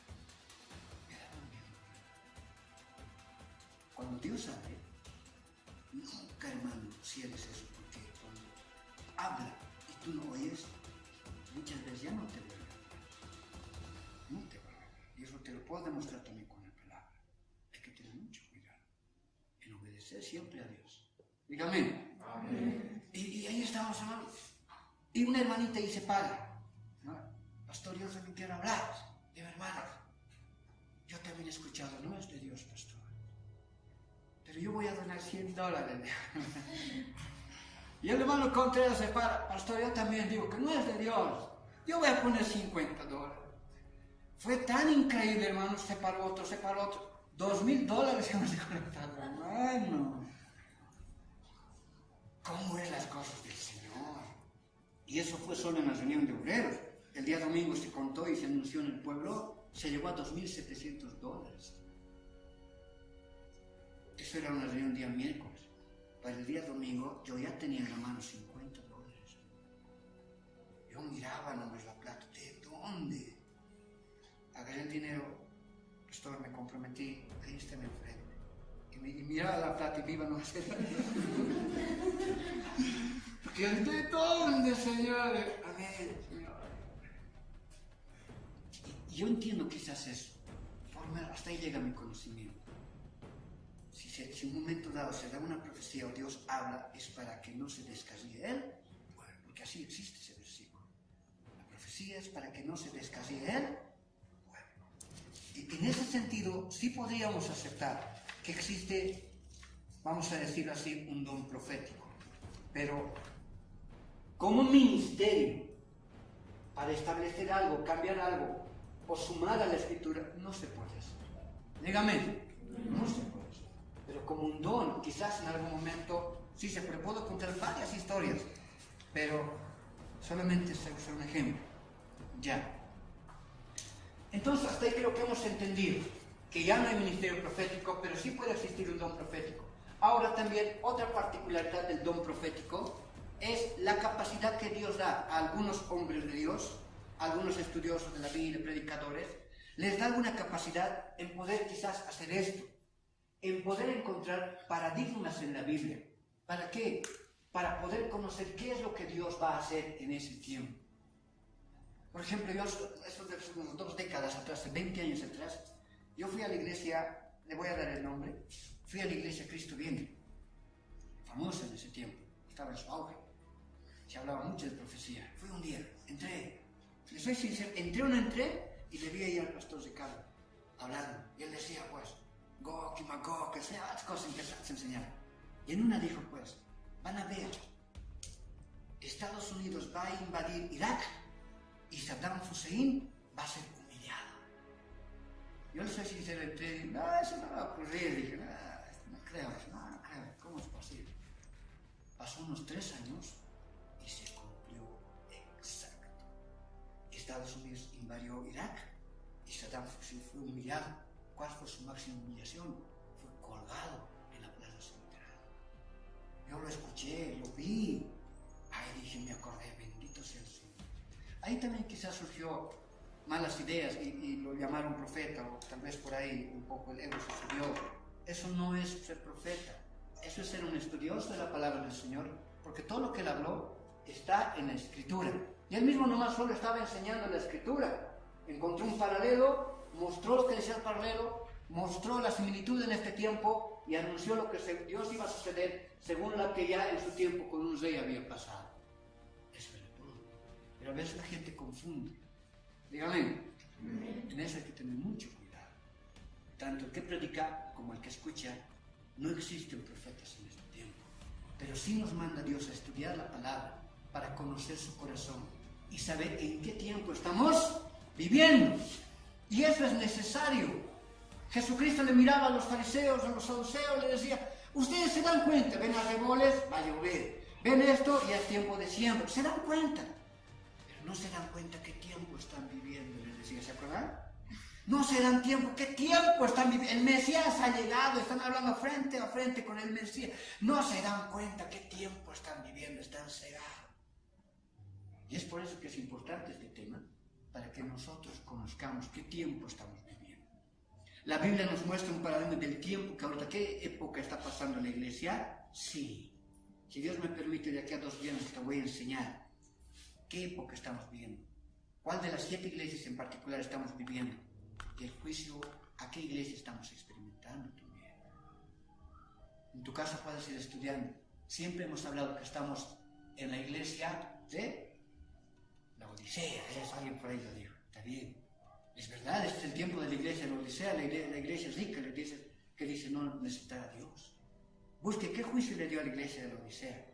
Cuando Dios abre, nunca, hermano, cierres eso, porque cuando habla y tú no oyes, muchas veces ya no te vuelve a hablar. No te va a hablar. Y eso te lo puedo demostrar también con la palabra. Hay que tener mucho cuidado en obedecer siempre a Dios. Dígame. Amén. Y ahí estábamos hablando. Y una hermanita ahí se para. ¿No? Pastor, yo también quiero hablar. Digo, hermano, yo también he escuchado, no es de Dios, pastor. Pero yo voy a donar $100. Y el hermano Contreras se para, pastor, yo también digo que no es de Dios. Yo voy a poner $50. Fue tan increíble, hermano, se paró otro. $2,000 hemos colectado, hermano. ¿Cómo es las cosas del Señor? Y eso fue solo en la reunión de obreros. El día domingo se contó y se anunció en el pueblo, se llegó a $2,700. Eso era una reunión día miércoles. Para el día domingo yo ya tenía en la mano $50. Yo miraba nomás la plata. ¿De dónde? Agarré el dinero, pastor, me comprometí, ahí está en el frente. Y miraba la plata y me iba a no hacer nada. Porque ¿de dónde, Señor? Amén, Señor. Y yo entiendo quizás eso. Hasta ahí llega mi conocimiento. Si en un momento dado se da una profecía o Dios habla, es para que no se descarríe Él. Bueno, porque así existe ese versículo. La profecía es para que no se descarríe Él. Bueno, y en ese sentido sí podríamos aceptar que existe, vamos a decirlo así, un don profético. Pero como ministerio, para establecer algo, cambiar algo, o sumar a la Escritura, no se puede hacer. Dígame, no se puede hacer. Pero como un don, quizás en algún momento, sí se puede. Puedo contar varias historias, pero solamente se usa un ejemplo. Ya. Entonces, hasta ahí creo que hemos entendido que ya no hay ministerio profético, pero sí puede existir un don profético. Ahora también, otra particularidad del don profético es la capacidad que Dios da a algunos hombres de Dios, a algunos estudiosos de la Biblia, predicadores, les da alguna capacidad en poder quizás hacer esto, en poder encontrar paradigmas en la Biblia. ¿Para qué? Para poder conocer qué es lo que Dios va a hacer en ese tiempo. Por ejemplo, yo, eso de unas 2 décadas atrás, 20 años atrás, yo fui a la iglesia, le voy a dar el nombre, fui a la iglesia Cristo Viene, famosa en ese tiempo, estaba en su auge, se hablaba mucho de profecía. Fui un día, entré, le soy sincero, entré o no entré, y le vi ahí al pastor Ricardo hablando, y él decía pues, Gog y Magog, que sea, cosas interesantes enseñar. Y en una dijo pues, van a ver, Estados Unidos va a invadir Irak y Saddam Hussein va a ser humillado. Yo le soy sincero, entré y dije, no, eso no va a ocurrir. Dije, no creo, ¿cómo es posible? Pasó unos 3 años y se cumplió exacto. Estados Unidos invadió Irak y Saddam Hussein fue humillado. ¿Cuál fue su máxima humillación? Fue colgado en la plaza central. Yo lo escuché, lo vi. Ahí dije, me acordé, bendito sea el Señor. Ahí también quizás surgió malas ideas y lo llamaron profeta, o tal vez por ahí un poco el ego se subió. Eso no es ser profeta, eso es ser un estudioso de la palabra del Señor, porque todo lo que él habló está en la Escritura. Y él mismo nomás solo estaba enseñando la Escritura. Encontró un paralelo, mostró lo que decía el paralelo, mostró la similitud en este tiempo y anunció lo que Dios iba a suceder según lo que ya en su tiempo con un rey había pasado. Eso era todo. Pero a veces la gente confunde. Dígame, en eso hay que tener mucho cuidado. Tanto el que predica como el que escucha, no existen profetas en este tiempo. Pero sí nos manda Dios a estudiar la palabra para conocer su corazón y saber en qué tiempo estamos viviendo. Y eso es necesario. Jesucristo le miraba a los fariseos, a los saduceos, le decía, ustedes se dan cuenta, ven arreboles, va a llover. Ven esto, ya es tiempo de siembra. Se dan cuenta. Pero no se dan cuenta qué tiempo están viviendo, les decía, ¿se acuerdan? No se dan tiempo, qué tiempo están viviendo. El Mesías ha llegado, están hablando frente a frente con el Mesías. No se dan cuenta qué tiempo están viviendo, están cegados. Y es por eso que es importante este tema, para que nosotros conozcamos qué tiempo estamos viviendo. La Biblia nos muestra un paradigma del tiempo, que ahorita, ¿qué época está pasando en la iglesia? Sí. Si Dios me permite, de aquí a 2 viernes te voy a enseñar qué época estamos viviendo. ¿Cuál de las 7 iglesias en particular estamos viviendo? Y el juicio, ¿a qué iglesia estamos experimentando también? En tu caso puedes ir estudiando. Siempre hemos hablado que estamos en la iglesia de la Odisea. Alguien por ahí lo dijo. Está bien. Es verdad, este es el tiempo de la iglesia de la Odisea. La iglesia rica, la iglesia que dice no necesitar a Dios. Busque qué juicio le dio a la iglesia de la Odisea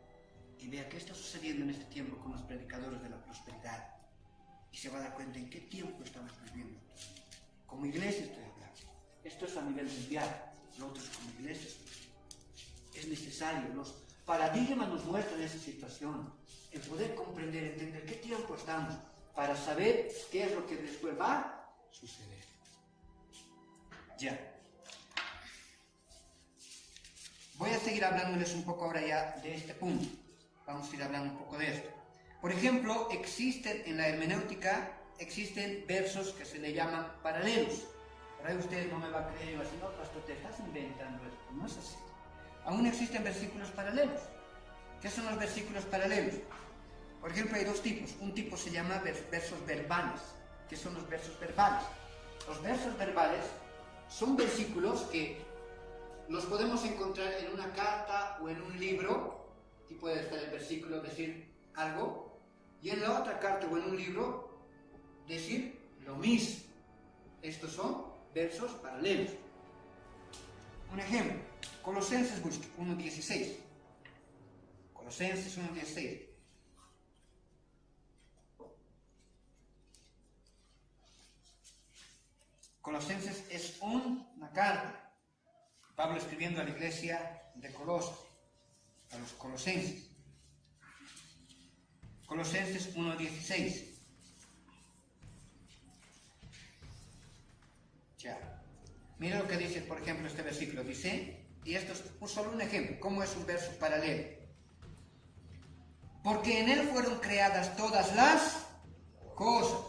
y vea qué está sucediendo en este tiempo con los predicadores de la prosperidad. Y se va a dar cuenta en qué tiempo estamos viviendo. Como iglesia estoy hablando. Esto es a nivel mundial, lo otro es como iglesia. Es necesario, los paradigmas nos muestran esa situación, el poder comprender, entender qué tiempo estamos, para saber qué es lo que después va a suceder. Ya. Voy a seguir hablándoles un poco ahora ya de este punto. Vamos a ir hablando un poco de esto. Por ejemplo, existen en la hermenéutica, existen versos que se le llaman paralelos. Por ahí usted no me va a creer y va a decir, no, pastor, te estás inventando esto. No es así. Aún existen versículos paralelos. ¿Qué son los versículos paralelos? Por ejemplo, hay 2 tipos. Un tipo se llama versos verbales. ¿Qué son los versos verbales? Los versos verbales son versículos que los podemos encontrar en una carta o en un libro. Aquí puede estar el versículo, decir algo, y en la otra carta o en un libro decir lo mismo. Estos son versos paralelos. Un ejemplo, Colosenses 1:16. Colosenses 1:16. Colosenses es una carta. Pablo escribiendo a la iglesia de Colosas, a los colosenses. Colosenses 1:16. Ya. Mira lo que dice, por ejemplo, este versículo. Dice, y esto es solo un ejemplo, ¿cómo es un verso paralelo? Porque en él fueron creadas todas las cosas,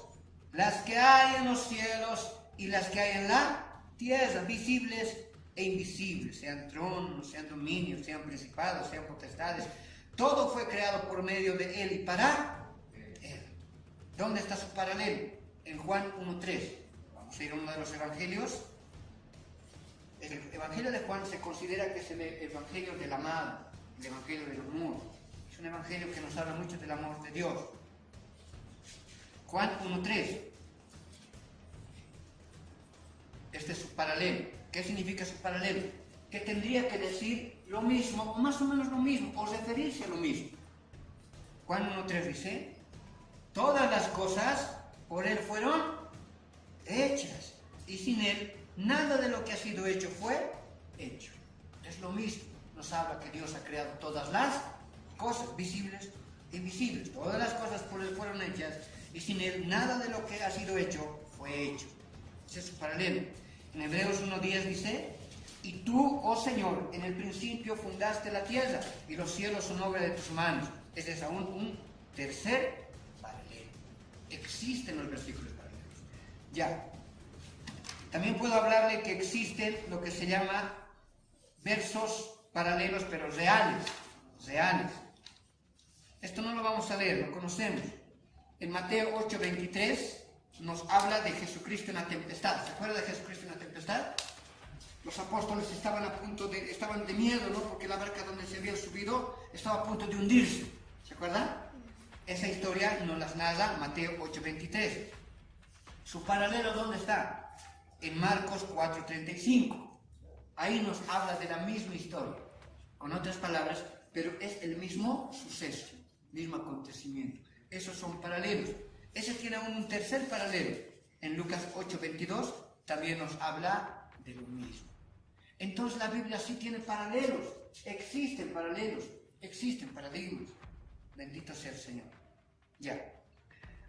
las que hay en los cielos y las que hay en la tierra, visibles e invisibles, sean tronos, sean dominios, sean principados, sean potestades. Todo fue creado por medio de él y para él. ¿Dónde está su paralelo? En Juan 1:3. Vamos a ir a uno de los evangelios. El evangelio de Juan se considera que es el evangelio del amado, el evangelio del amor. Es un evangelio que nos habla mucho del amor de Dios. Juan 1:3. Este es su paralelo. ¿Qué significa su paralelo? Que tendría que decir lo mismo, o más o menos lo mismo, o referirse a lo mismo. Juan 1:3 dice, todas las cosas por Él fueron hechas, y sin Él nada de lo que ha sido hecho fue hecho. Es lo mismo. Nos habla que Dios ha creado todas las cosas, visibles e invisibles. Todas las cosas por Él fueron hechas, y sin Él nada de lo que ha sido hecho fue hecho. Ese es su paralelo. En Hebreos 1:10 dice, y tú, oh Señor, en el principio fundaste la tierra, y los cielos son obra de tus manos. Ese es aún un tercer paralelo. Existen los versículos paralelos. Ya. También puedo hablarle que existen lo que se llama versos paralelos, pero reales. Reales. Esto no lo vamos a leer, lo conocemos. En Mateo 8:23 nos habla de Jesucristo en la tempestad. ¿Se acuerda de Jesucristo en la tempestad? Los apóstoles estaban de miedo, ¿no? Porque la barca donde se habían subido estaba a punto de hundirse. ¿Se acuerdan? Esa historia nos la narra Mateo 8:23. ¿Su paralelo dónde está? En Marcos 4:35. Ahí nos habla de la misma historia, con otras palabras, pero es el mismo suceso, mismo acontecimiento. Esos son paralelos. Ese tiene aún un tercer paralelo. En Lucas 8:22 también nos habla de lo mismo. Entonces la Biblia sí tiene paralelos, existen paradigmas. Bendito sea el Señor. Ya.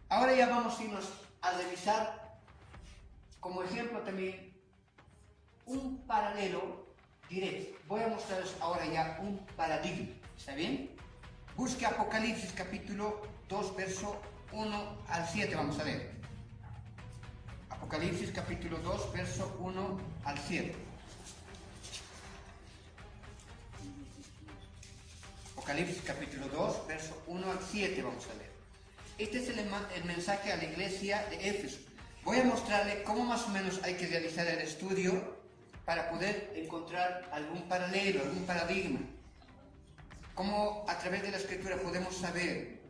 Ahora ya vamos a irnos a revisar como ejemplo también un paralelo directo. Voy a mostrarles ahora ya un paradigma. ¿Está bien? Busque Apocalipsis capítulo 2, verso 1 al 7. Vamos a ver. Apocalipsis capítulo 2, verso 1 al 7. Apocalipsis capítulo 2, verso 1 al 7 vamos a leer. Este es el mensaje a la iglesia de Éfeso. Voy a mostrarle cómo más o menos hay que realizar el estudio para poder encontrar algún paralelo, algún paradigma. Cómo a través de la Escritura podemos saber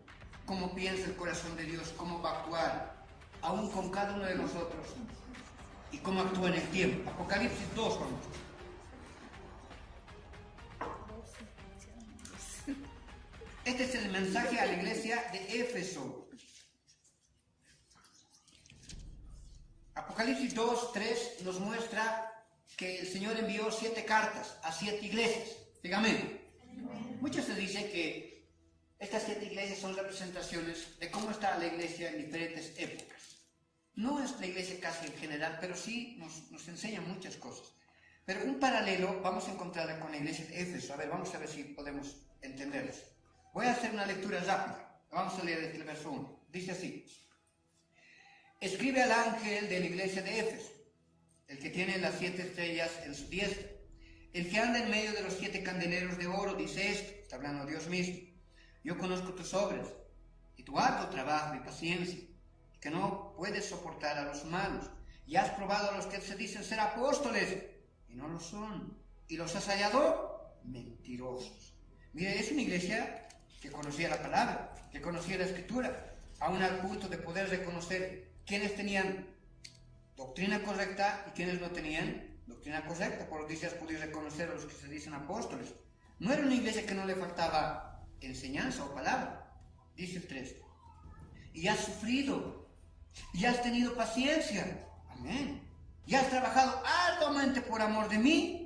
cómo piensa el corazón de Dios, cómo va a actuar, aún con cada uno de nosotros, y cómo actúa en el tiempo. Apocalipsis 2, vamos. Este es el mensaje a la iglesia de Éfeso. Apocalipsis 2, 3 nos muestra que el Señor envió 7 cartas a 7 iglesias. Dígame. Mucho se dice que estas 7 iglesias son representaciones de cómo está la iglesia en diferentes épocas. No es la iglesia casi en general, pero sí nos enseña muchas cosas. Pero un paralelo vamos a encontrar con la iglesia de Éfeso. A ver, vamos a ver si podemos entender eso. Voy a hacer una lectura rápida. Vamos a leer desde el verso 1. Dice así. Escribe al ángel de la iglesia de Éfeso, el que tiene las 7 estrellas en su diestra, el que anda en medio de los 7 candeleros de oro, dice esto, está hablando Dios mismo. Yo conozco tus obras, y tu arduo trabajo y paciencia, y que no puedes soportar a los malos, y has probado a los que se dicen ser apóstoles, y no lo son, y los has hallado mentirosos. Mire, es una iglesia que conocía la palabra, que conocía la Escritura, aún al punto de poder reconocer quiénes tenían doctrina correcta y quiénes no tenían doctrina correcta. Por lo que has podido reconocer a los que se dicen apóstoles. No era una iglesia que no le faltaba enseñanza o palabra. Dice el 3. Y has sufrido, y has tenido paciencia. Amén. Y has trabajado arduamente por amor de mí.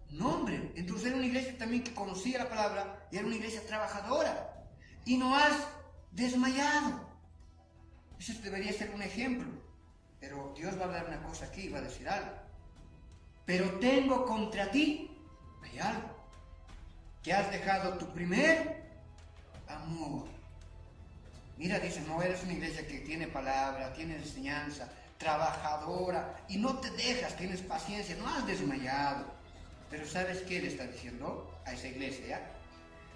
No, hombre. Entonces era una iglesia también que conocía la palabra y era una iglesia trabajadora. Y no has desmayado. Eso debería ser un ejemplo. Pero Dios va a hablar una cosa aquí, va a decir algo. Pero tengo contra ti, hay algo, que has dejado tu primer amor. Mira, dice, no eres una iglesia que tiene palabra, tiene enseñanza, trabajadora, y no te dejas, tienes paciencia, no has desmayado. Pero ¿sabes qué le está diciendo a esa iglesia, ya?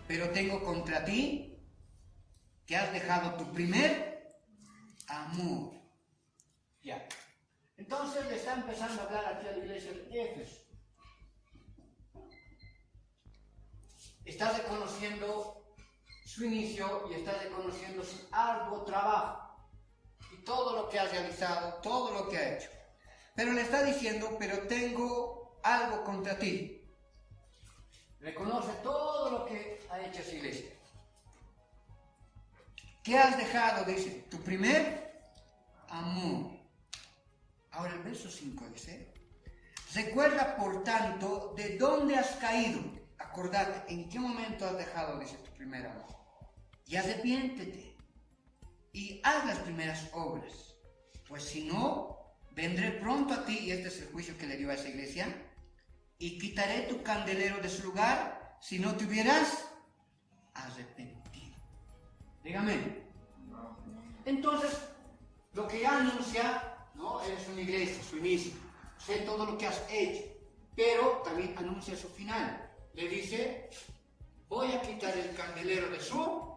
Pero tengo contra ti, que has dejado tu primer amor. Ya. Entonces le está empezando a hablar aquí a la iglesia de Éfeso. Está reconociendo su inicio y está reconociendo su arduo trabajo y todo lo que ha realizado, todo lo que ha hecho. Pero le está diciendo, pero tengo algo contra ti. Reconoce todo lo que ha hecho esa iglesia. ¿Qué has dejado? Dice, tu primer amor. Ahora el verso 5 dice, recuerda por tanto de dónde has caído. Acordate, ¿en qué momento has dejado, dice, tu primer amor? Y arrepiéntete y haz las primeras obras. Pues si no, vendré pronto a ti, y este es el juicio que le dio a esa iglesia, y quitaré tu candelero de su lugar si no te hubieras arrepentido. Dígame. Entonces, lo que ya anuncia, ¿no? Eres una iglesia, su inicio. Sé todo lo que has hecho, pero también anuncia su final. Le dice, voy a quitar el candelero de su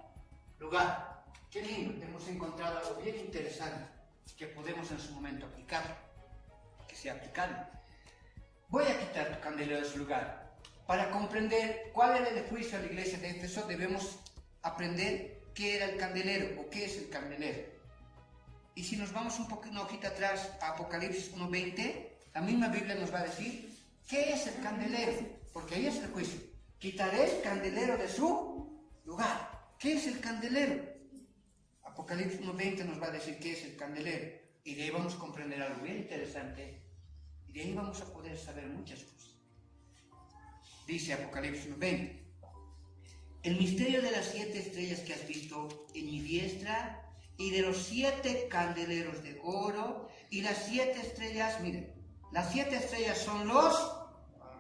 lugar. Qué lindo, hemos encontrado algo bien interesante que podemos en su momento aplicar, que sea aplicable. Voy a quitar tu candelero de su lugar. Para comprender cuál era el juicio a la iglesia de Éfeso, debemos aprender qué era el candelero o qué es el candelero. Y si nos vamos una hojita atrás a Apocalipsis 1:20, la misma Biblia nos va a decir qué es el candelero, porque ahí es el juicio. Quitaré el candelero de su lugar. ¿Qué es el candelero? Apocalipsis 1:20 nos va a decir qué es el candelero. Y de ahí vamos a comprender algo bien interesante. Y de ahí vamos a poder saber muchas cosas. Dice Apocalipsis 1:20. El misterio de las 7 estrellas que has visto en mi diestra y de los 7 candeleros de oro y las 7 estrellas, miren, las 7 estrellas son los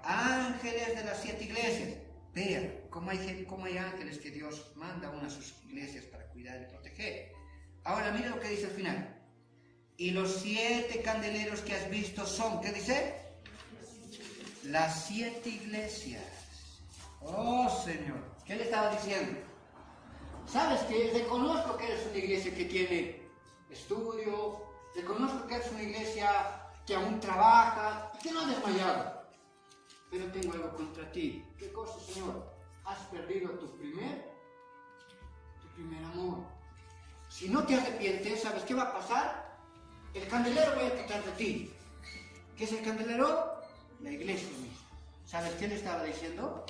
ángeles de las 7 iglesias. Vean cómo hay ángeles que Dios manda a una a sus iglesias para cuidar y proteger. Ahora miren lo que dice al final. Y los 7 candeleros que has visto son, ¿qué dice? Las 7 iglesias. Oh Señor, ¿qué le estaba diciendo? ¿Sabes que reconozco que eres una iglesia que tiene estudio, reconozco que eres una iglesia que aún trabaja y que no ha desmayado? Pero tengo algo contra ti. ¿Qué cosa, Señor? Has perdido tu primer amor. Si no te arrepientes, ¿sabes qué va a pasar? El candelero voy a quitar de ti. ¿Qué es el candelero? La iglesia misma. ¿Sabes qué le estaba diciendo?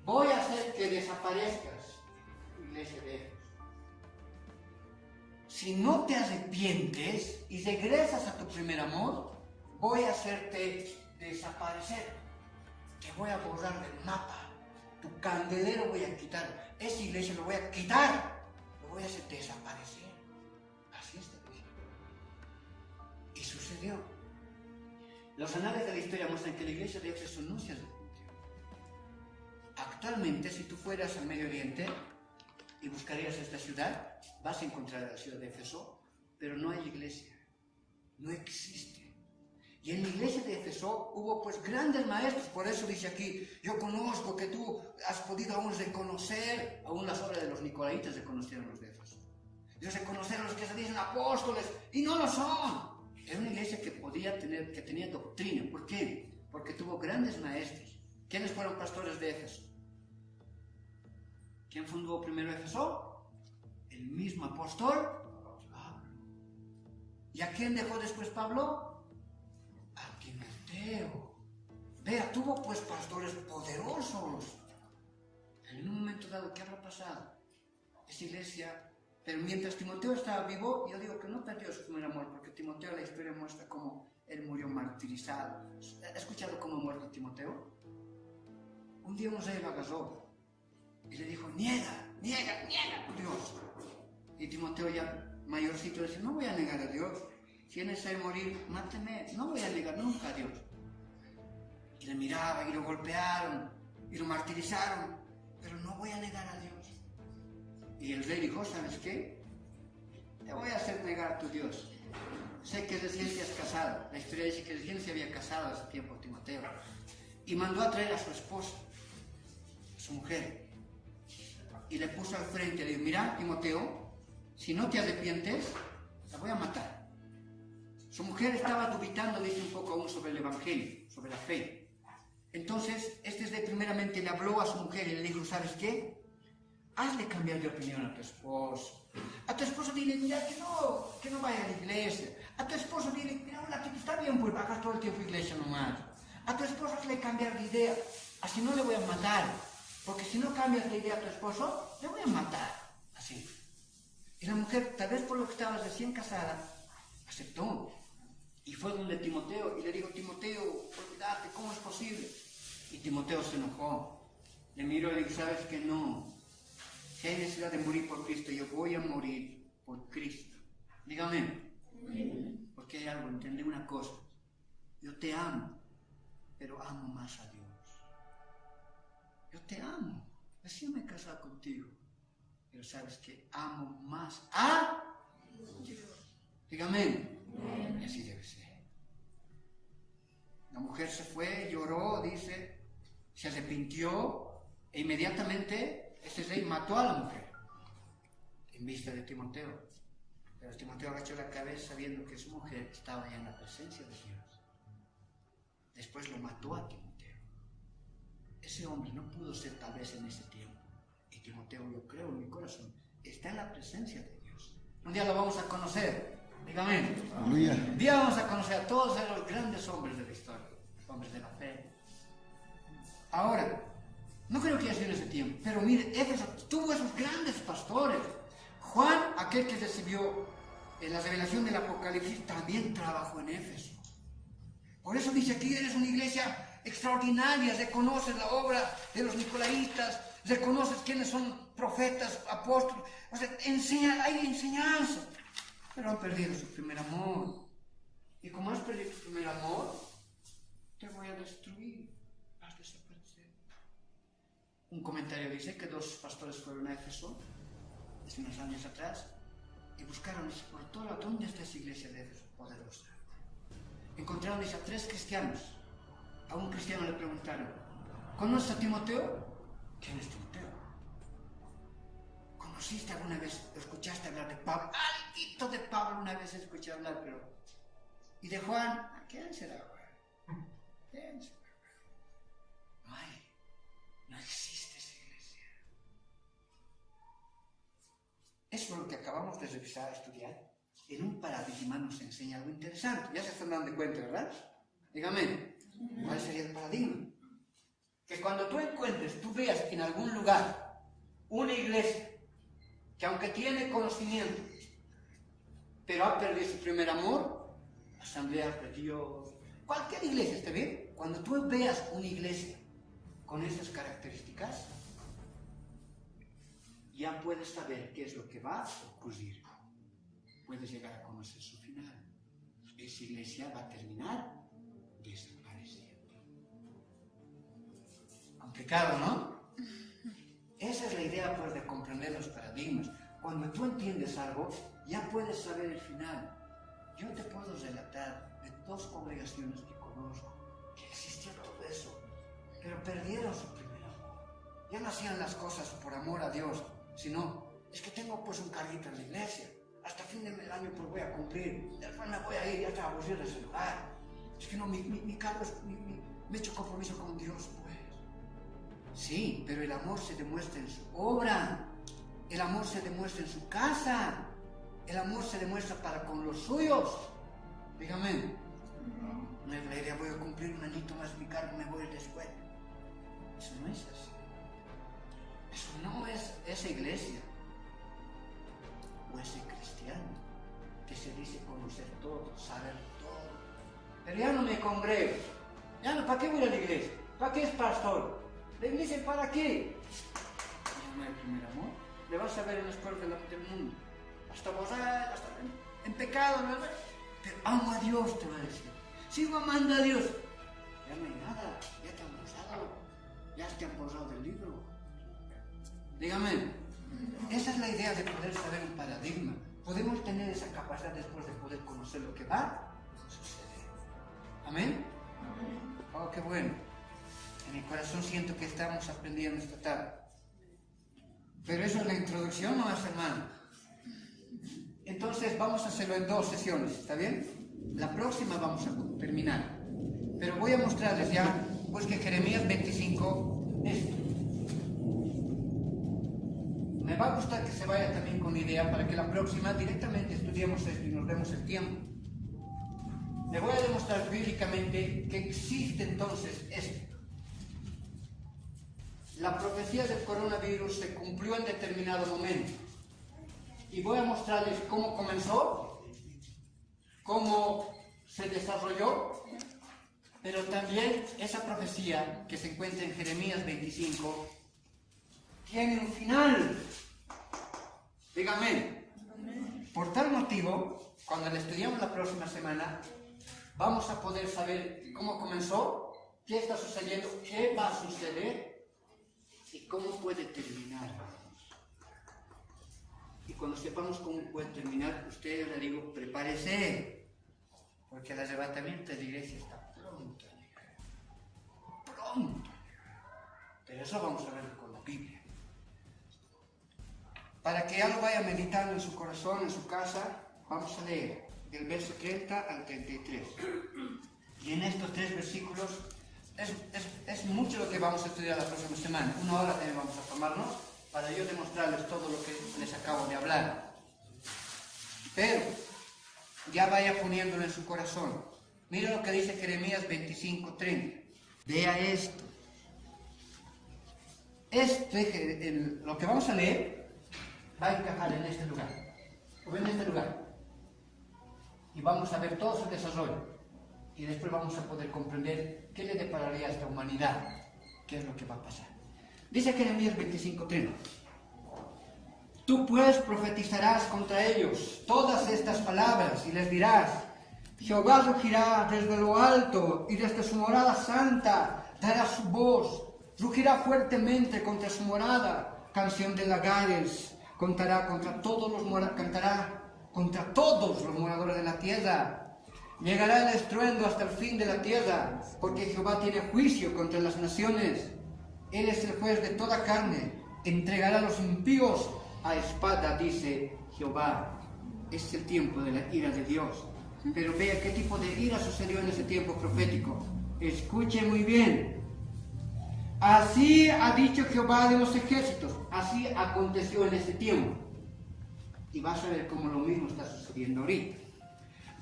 Voy a hacer que desaparezcas, iglesia de Éfeso. Si no te arrepientes y regresas a tu primer amor, voy a hacerte desaparecer. Te voy a borrar del mapa. Tu candelero voy a quitar. Esa iglesia lo voy a quitar. Lo voy a hacer desaparecer. Así está diciendo. Y sucedió. Los anales de la historia muestran que la iglesia de Éfeso no se arrepintió. Actualmente, si tú fueras al Medio Oriente y buscarías esta ciudad, vas a encontrar la ciudad de Éfeso, pero no hay iglesia. No existe. Y en la iglesia de Éfeso hubo pues grandes maestros, por eso dice aquí, yo conozco que tú has podido aún reconocer, aún las obras de los nicolaitas reconocieron los de Éfeso. Ellos reconocieron los que se dicen apóstoles, y no lo son. Era una iglesia que tenía doctrina. ¿Por qué? Porque tuvo grandes maestros. ¿Quiénes fueron pastores de Éfeso? ¿Quién fundó primero Éfeso? El mismo apóstol Pablo. ¿Y a quién dejó después Pablo? A Timoteo. Vea, tuvo pues pastores poderosos. En un momento dado, ¿qué habrá pasado? Esa iglesia, pero mientras Timoteo estaba vivo, yo digo que no perdió su primer amor, porque Timoteo, la historia muestra cómo él murió martirizado. ¿Ha escuchado cómo muerto Timoteo? Un día un rey lo agarró y le dijo, niega a Dios. Y Timoteo, ya mayorcito, le dice, no voy a negar a Dios. Si es necesario morir, máteme. No voy a negar nunca a Dios. Y le miraba y lo golpearon y lo martirizaron, pero no voy a negar a Dios. Y el rey dijo, ¿sabes qué? Te voy a hacer negar a tu Dios. Sé que recién te has casado. La historia dice que recién se había casado hace tiempo Timoteo. Y mandó a traer a su esposa, a su mujer. Y le puso al frente, le dijo, mira, Timoteo, si no te arrepientes, la voy a matar. Su mujer estaba dubitando, dice un poco aún, sobre el evangelio, sobre la fe. Entonces, este rey primeramente le habló a su mujer y le dijo, ¿sabes qué? Hazle cambiar de opinión a tu esposo. A tu esposo dile, mira, que no vaya a la iglesia. A tu esposo dile, mira, hola, está bien, pues hagas todo el tiempo iglesia nomás. A tu esposo le cambiar de idea, así no le voy a matar. Porque si no cambias de idea a tu esposo, le voy a matar. Así. Y la mujer, tal vez por lo que estaba recién casada, aceptó. Y fue donde Timoteo y le dijo, Timoteo, olvídate, ¿cómo es posible? Y Timoteo se enojó. Le miró y le dijo, ¿sabes que no? Si hay necesidad de morir por Cristo, yo voy a morir por Cristo. Dígame. Porque hay algo, entendí una cosa. Yo te amo, pero amo más a Dios. Yo te amo. Recién me he casado contigo. Pero sabes que amo más a Dios. Dígame. Y así debe ser. La mujer se fue, lloró, dice, se arrepintió e inmediatamente ese rey mató a la mujer en vista de Timoteo. Pero Timoteo agachó la cabeza viendo que su mujer estaba ya en la presencia de Dios. Después lo mató a Timoteo. Ese hombre no pudo ser tal vez en ese tiempo. Y Timoteo, yo creo en mi corazón, está en la presencia de Dios. Un día lo vamos a conocer. Dígame. Aleluya. Un día vamos a conocer a todos los grandes hombres de la historia, hombres de la fe. Ahora, no creo que haya sido en ese tiempo, pero mire, Éfeso tuvo esos grandes pastores. Juan, aquel que recibió en la revelación del Apocalipsis, también trabajó en Éfeso. Por eso dice aquí, eres una iglesia extraordinaria, reconoces la obra de los nicolaitas, reconoces quiénes son profetas, apóstoles, o sea, hay enseñanza. Pero han perdido su primer amor. Y como has perdido tu primer amor, te voy a destruir, vas a desaparecer. Un comentario dice que 2 pastores fueron a Éfeso, hace unos años atrás, y buscaron por todo lado, ¿dónde está esa iglesia de Éfeso poderosa? Encontraron a 3 cristianos. A un cristiano le preguntaron, ¿conoces a Timoteo? ¿Quién es Timoteo? ¿Conociste alguna vez, escuchaste hablar de Pablo? Alguito de Pablo una vez escuché hablar, pero... ¿Y de Juan? ¿A quién será, güey? ¿Quién será? No existe esa iglesia. Eso es lo que acabamos de revisar, estudiar. En un paradigma nos enseña algo interesante. Ya se están dando cuenta, ¿verdad? Dígame, ¿cuál sería el paradigma? Que cuando tú encuentres, tú veas en algún lugar una iglesia que aunque tiene conocimiento, pero ha perdido su primer amor, asambleas de Dios, cualquier iglesia, ¿está bien? Cuando tú veas una iglesia con esas características, ya puedes saber qué es lo que va a ocurrir. Puedes llegar a conocer su final. Esa iglesia va a terminar desapareciendo. Complicado, ¿no? Esa es la idea, pues, de comprender los paradigmas. Cuando tú entiendes algo, ya puedes saber el final. Yo te puedo relatar de 2 congregaciones que conozco, que existía todo eso, pero perdieron su primer amor. Ya no hacían las cosas por amor a Dios, sino, es que tengo pues un carguito en la iglesia, hasta fin del año pues voy a cumplir, después me voy a ir, ya está aburrido de ese lugar. Es que no, mi cargo es, me he hecho compromiso con Dios, pues. Sí, pero el amor se demuestra en su obra, el amor se demuestra en su casa, el amor se demuestra para con los suyos. Dígame, no es la idea, voy a cumplir un añito más mi cargo, me voy después. Eso no es así. Eso no es esa iglesia o ese cristiano que se dice conocer todo, saber todo. Pero ya no me congrego, ya no, ¿para qué voy a la iglesia? ¿Para qué es pastor? ¿La iglesia para qué? Ya no hay primer amor. Le vas a ver en las puertas del mundo. Hasta borrar, hasta en pecado, ¿no? Pero amo a Dios, te va a decir. Sigo amando a Dios. Ya no hay nada, ya te han borrado. Ya te han borrado del libro. Dígame, esa es la idea de poder saber un paradigma. Podemos tener esa capacidad después de poder conocer lo que va a suceder. ¿Amén? Oh, qué bueno. En mi corazón siento que estamos aprendiendo esta tarde. Pero eso es la introducción, ¿no, hermano? Entonces vamos a hacerlo en 2 sesiones, ¿está bien? La próxima vamos a terminar. Pero voy a mostrarles ya, pues, que Jeremías 25 esto. Me va a gustar que se vaya también con idea para que la próxima directamente estudiemos esto y nos demos el tiempo. Le voy a demostrar bíblicamente que existe entonces esto. La profecía del coronavirus se cumplió en determinado momento. Y voy a mostrarles cómo comenzó, cómo se desarrolló, pero también esa profecía que se encuentra en Jeremías 25 tiene un final. Díganme. Por tal motivo, cuando la estudiamos la próxima semana, vamos a poder saber cómo comenzó, qué está sucediendo, qué va a suceder y cómo puede terminar. Y cuando sepamos cómo puede terminar, ustedes les digo, prepárese, porque el arrebatamiento de la iglesia está pronto a llegar. Pronto. Pero eso vamos a verlo con la Biblia. Para que ya lo vaya meditando en su corazón, en su casa, vamos a leer del verso 30 al 33. Y en estos 3 versículos es mucho lo que vamos a estudiar la próxima semana. 1 hora también vamos a tomarnos para yo demostrarles todo lo que les acabo de hablar. Pero ya vaya poniéndolo en su corazón. Mira lo que dice Jeremías 25:30. Vea esto. Lo que vamos a leer va a encajar en este lugar, o en este lugar, y vamos a ver todo su desarrollo, y después vamos a poder comprender qué le depararía a esta humanidad, qué es lo que va a pasar. Dice Jeremías 25:30, tú pues profetizarás contra ellos todas estas palabras, y les dirás, Jehová rugirá desde lo alto, y desde su morada santa dará su voz, rugirá fuertemente contra su morada, canción de lagares, cantará contra todos los moradores de la tierra. Llegará el estruendo hasta el fin de la tierra, porque Jehová tiene juicio contra las naciones. Él es el juez de toda carne. Entregará a los impíos a espada, dice Jehová. Es el tiempo de la ira de Dios. Pero vea qué tipo de ira sucedió en ese tiempo profético. Escuche muy bien. Así ha dicho Jehová de los ejércitos. Así aconteció en ese tiempo. Y vas a ver cómo lo mismo está sucediendo ahorita.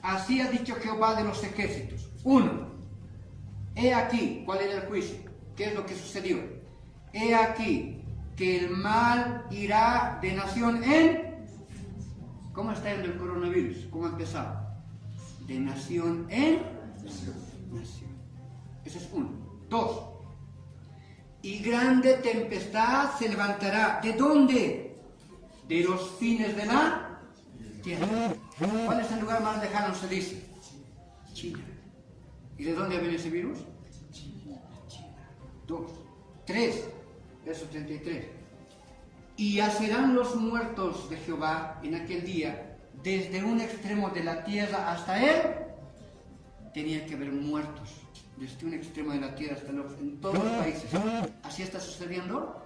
Así ha dicho Jehová de los ejércitos. 1. He aquí, ¿cuál era el juicio? ¿Qué es lo que sucedió? He aquí que el mal irá de nación en... ¿Cómo está yendo el coronavirus? ¿Cómo ha empezado? De nación en... nación. Ese es 1. 2. Y grande tempestad se levantará. ¿De dónde? De los fines de la tierra. ¿Cuál es el lugar más lejano, se dice? China. ¿Y de dónde viene ese virus? China. 2. 3. Verso 33. Y yacerán los muertos de Jehová en aquel día, desde un extremo de la tierra hasta él. Tenía que haber muertos. Desde un extremo de la tierra hasta el otro, en todos los países. ¿Así está sucediendo?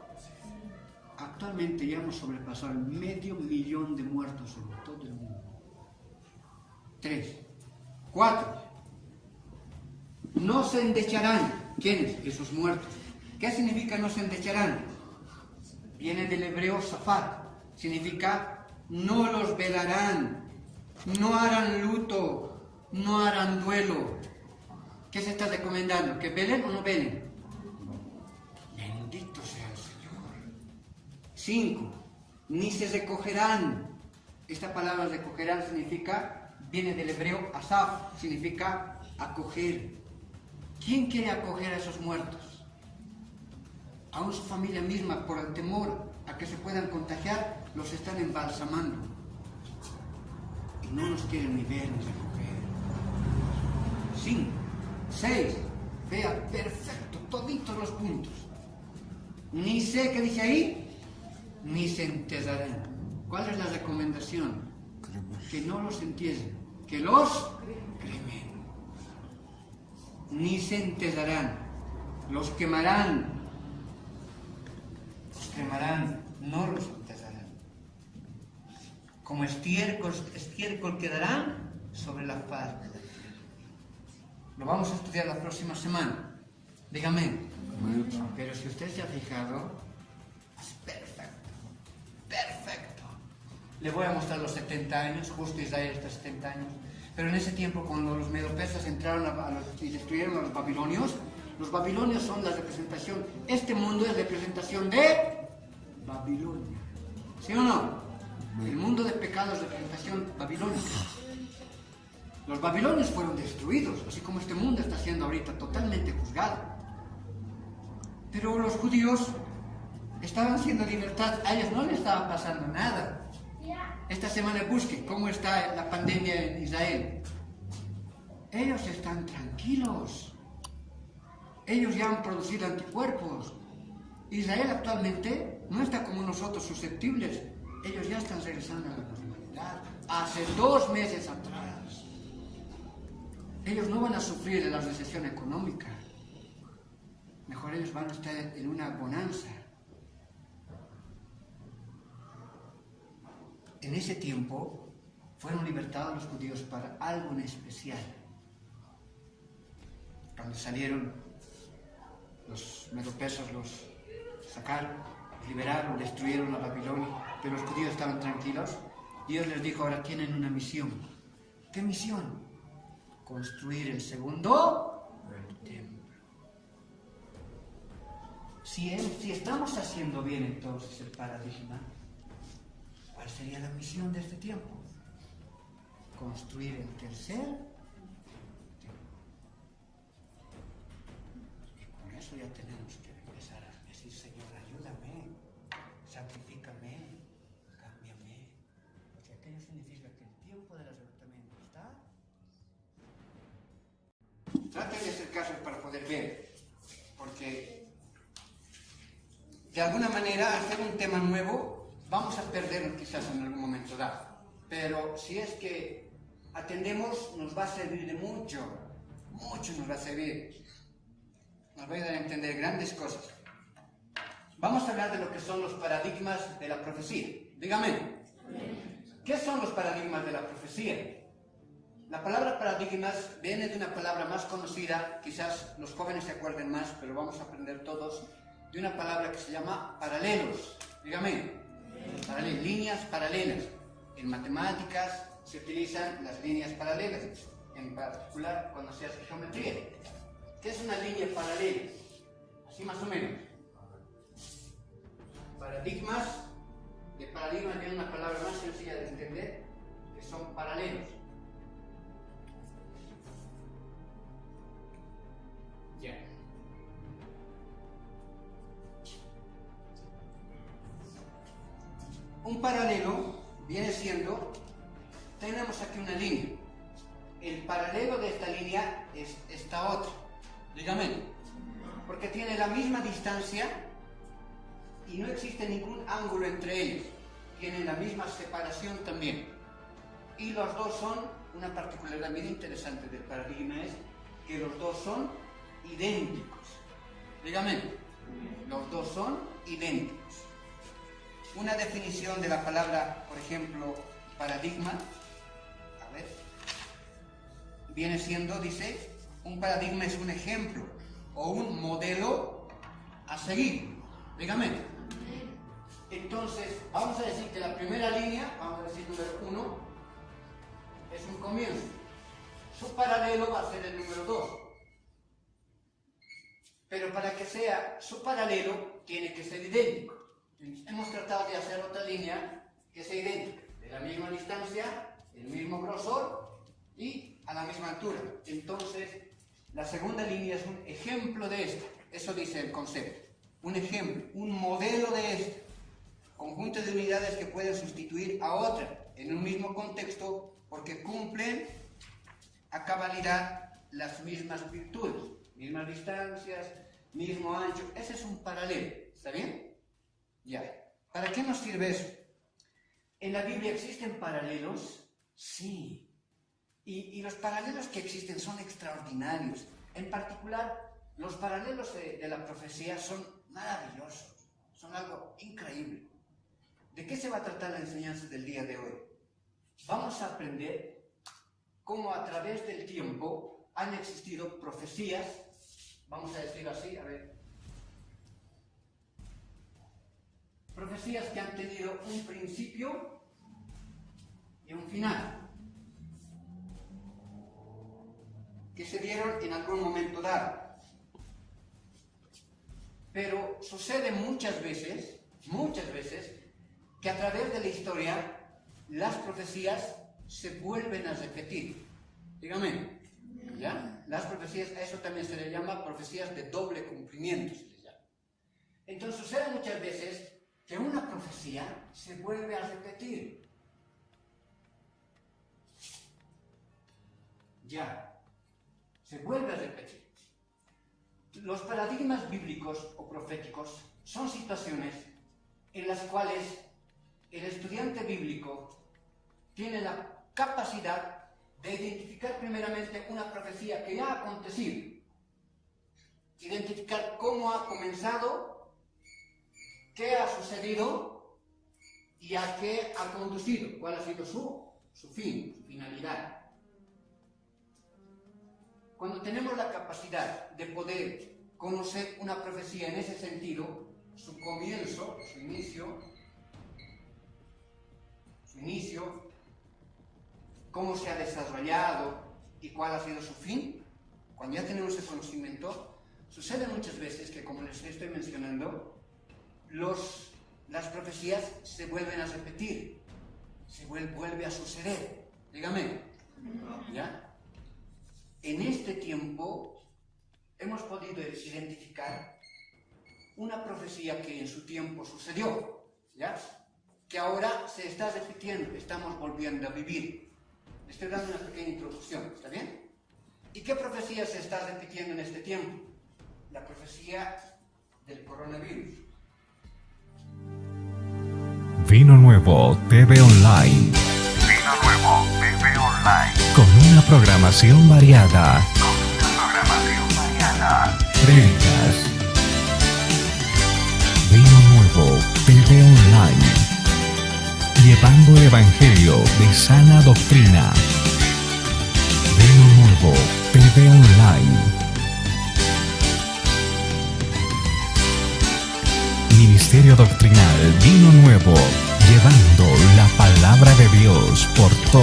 Actualmente ya hemos sobrepasado el 500.000 de muertos en todo el mundo. 3. 4. No se endecharán. ¿Quiénes? Esos muertos. ¿Qué significa no se endecharán? Viene del hebreo safat. Significa no los velarán, no harán luto, no harán duelo. ¿Qué se está recomendando? ¿Que velen o no velen? Bendito sea el Señor. 5. Ni se recogerán. Esta palabra recogerán viene del hebreo asaf, significa acoger. ¿Quién quiere acoger a esos muertos? Aún su familia misma, por el temor a que se puedan contagiar, los están embalsamando. Y no los quieren ni ver ni recoger. 5. 6. Vea, perfecto, toditos los puntos. Ni sé, ¿qué dice ahí? Ni se enterrarán. ¿Cuál es la recomendación? Que no los entierren, que los cremen. Ni se enterrarán, los quemarán. Los quemarán, no los enterrarán. Como estiércol quedarán sobre la faz de la tierra. Lo vamos a estudiar la próxima semana. Dígame. Pero si usted se ha fijado, es perfecto. Perfecto. Le voy a mostrar los 70 años, justo Israel está 70 años. Pero en ese tiempo, cuando los medo-persas entraron y destruyeron a los babilonios son la representación, este mundo es representación de Babilonia. ¿Sí o no? El mundo de pecado es representación babilónica. Los babilonios fueron destruidos, así como este mundo está siendo ahorita totalmente juzgado. Pero los judíos estaban siendo libertad, a ellos no les estaba pasando nada. Esta semana busquen cómo está la pandemia en Israel. Ellos están tranquilos. Ellos ya han producido anticuerpos. Israel actualmente no está como nosotros susceptibles. Ellos ya están regresando a la normalidad. Hace 2 meses atrás. Ellos no van a sufrir de la recesión económica. Mejor ellos van a estar en una bonanza. En ese tiempo fueron libertados los judíos para algo en especial. Cuando salieron, los medo-persas los sacaron, liberaron, destruyeron a Babilonia, pero los judíos estaban tranquilos. Dios les dijo, ahora tienen una misión. ¿Qué misión? Construir el segundo templo. Si estamos haciendo bien entonces el paradigma, ¿cuál sería la misión de este tiempo? Construir el tercer templo. Y con eso ya tenemos que empezar a decir, Señor, ayúdame, santifícame, cámbiame. Porque aquello significa que el tiempo del arrebatamiento está. Traten de acercarse para poder ver, porque de alguna manera, al ser un tema nuevo, vamos a perderlo quizás en algún momento dado. Pero si es que atendemos, nos va a servir de mucho nos va a servir. Nos va a ayudar a entender grandes cosas. Vamos a hablar de lo que son los paradigmas de la profecía. Dígame, ¿qué son los paradigmas de la profecía? La palabra paradigmas viene de una palabra más conocida, quizás los jóvenes se acuerden más, pero vamos a aprender todos, de una palabra que se llama paralelos. Dígame, líneas paralelas. En matemáticas se utilizan las líneas paralelas, en particular cuando se hace geometría. ¿Qué es una línea paralela? Así más o menos. Paradigmas, de paradigmas viene una palabra más sencilla de entender, que son paralelos. Ya. Un paralelo viene siendo, tenemos aquí una línea. El paralelo de esta línea es esta otra. Dígame, porque tiene la misma distancia y no existe ningún ángulo entre ellos. Tienen la misma separación también. Y los dos son, una particularidad bien interesante del paradigma es que los dos son idénticos. Dígame, los dos son idénticos. Una definición de la palabra, por ejemplo, paradigma, a ver, viene siendo, dice, un paradigma es un ejemplo o un modelo a seguir. Dígame. Entonces, vamos a decir que la primera línea, vamos a decir número 1, es un comienzo. Su paralelo va a ser el número 2. Pero para que sea su paralelo, tiene que ser idéntico. Hemos tratado de hacer otra línea que sea idéntica, de la misma distancia, el mismo grosor y a la misma altura. Entonces, la segunda línea es un ejemplo de esta. Eso dice el concepto. Un ejemplo, un modelo de esta. Conjunto de unidades que pueden sustituir a otra en un mismo contexto porque cumplen a cabalidad las mismas virtudes, mismas distancias, mismo ancho. Ese es un paralelo. ¿Está bien? Ya. ¿Para qué nos sirve eso? ¿En la Biblia existen paralelos? Sí. Y los paralelos que existen son extraordinarios. En particular, los paralelos de la profecía son maravillosos. Son algo increíble. ¿De qué se va a tratar la enseñanza del día de hoy? Vamos a aprender cómo a través del tiempo han existido profecías, vamos a decirlo así, a ver. Profecías que han tenido un principio y un final. que se dieron en algún momento dado. Pero sucede muchas veces, que a través de la historia las profecías se vuelven a repetir. Dígame, ¿ya? Las profecías, a eso también se le llama profecías de doble cumplimiento, se les llama. Entonces sucede muchas veces que una profecía se vuelve a repetir. Ya, se vuelve a repetir. Los paradigmas bíblicos o proféticos son situaciones en las cuales el estudiante bíblico tiene la capacidad de identificar primeramente una profecía que ya ha acontecido, identificar cómo ha comenzado, qué ha sucedido y a qué ha conducido, cuál ha sido su fin, su finalidad. Cuando tenemos la capacidad de poder conocer una profecía en ese sentido, su comienzo, su inicio, cómo se ha desarrollado y cuál ha sido su fin, cuando ya tenemos ese conocimiento, sucede muchas veces que, como les estoy mencionando, las profecías se vuelven a repetir, se vuelve a suceder. Dígame, ¿ya? En este tiempo hemos podido identificar una profecía que en su tiempo sucedió, ¿ya? Que ahora se está repitiendo, estamos volviendo a vivir. Estoy dando una pequeña introducción, ¿está bien? ¿Y qué profecía se está repitiendo en este tiempo? La profecía del coronavirus. Vino Nuevo TV Online. Vino Nuevo TV Online. Con una programación variada. Prédicas. Vino Nuevo TV Online. Llevando el Evangelio de sana doctrina. Vino Nuevo TV Online. Ministerio Doctrinal Vino Nuevo, llevando la palabra de Dios por todo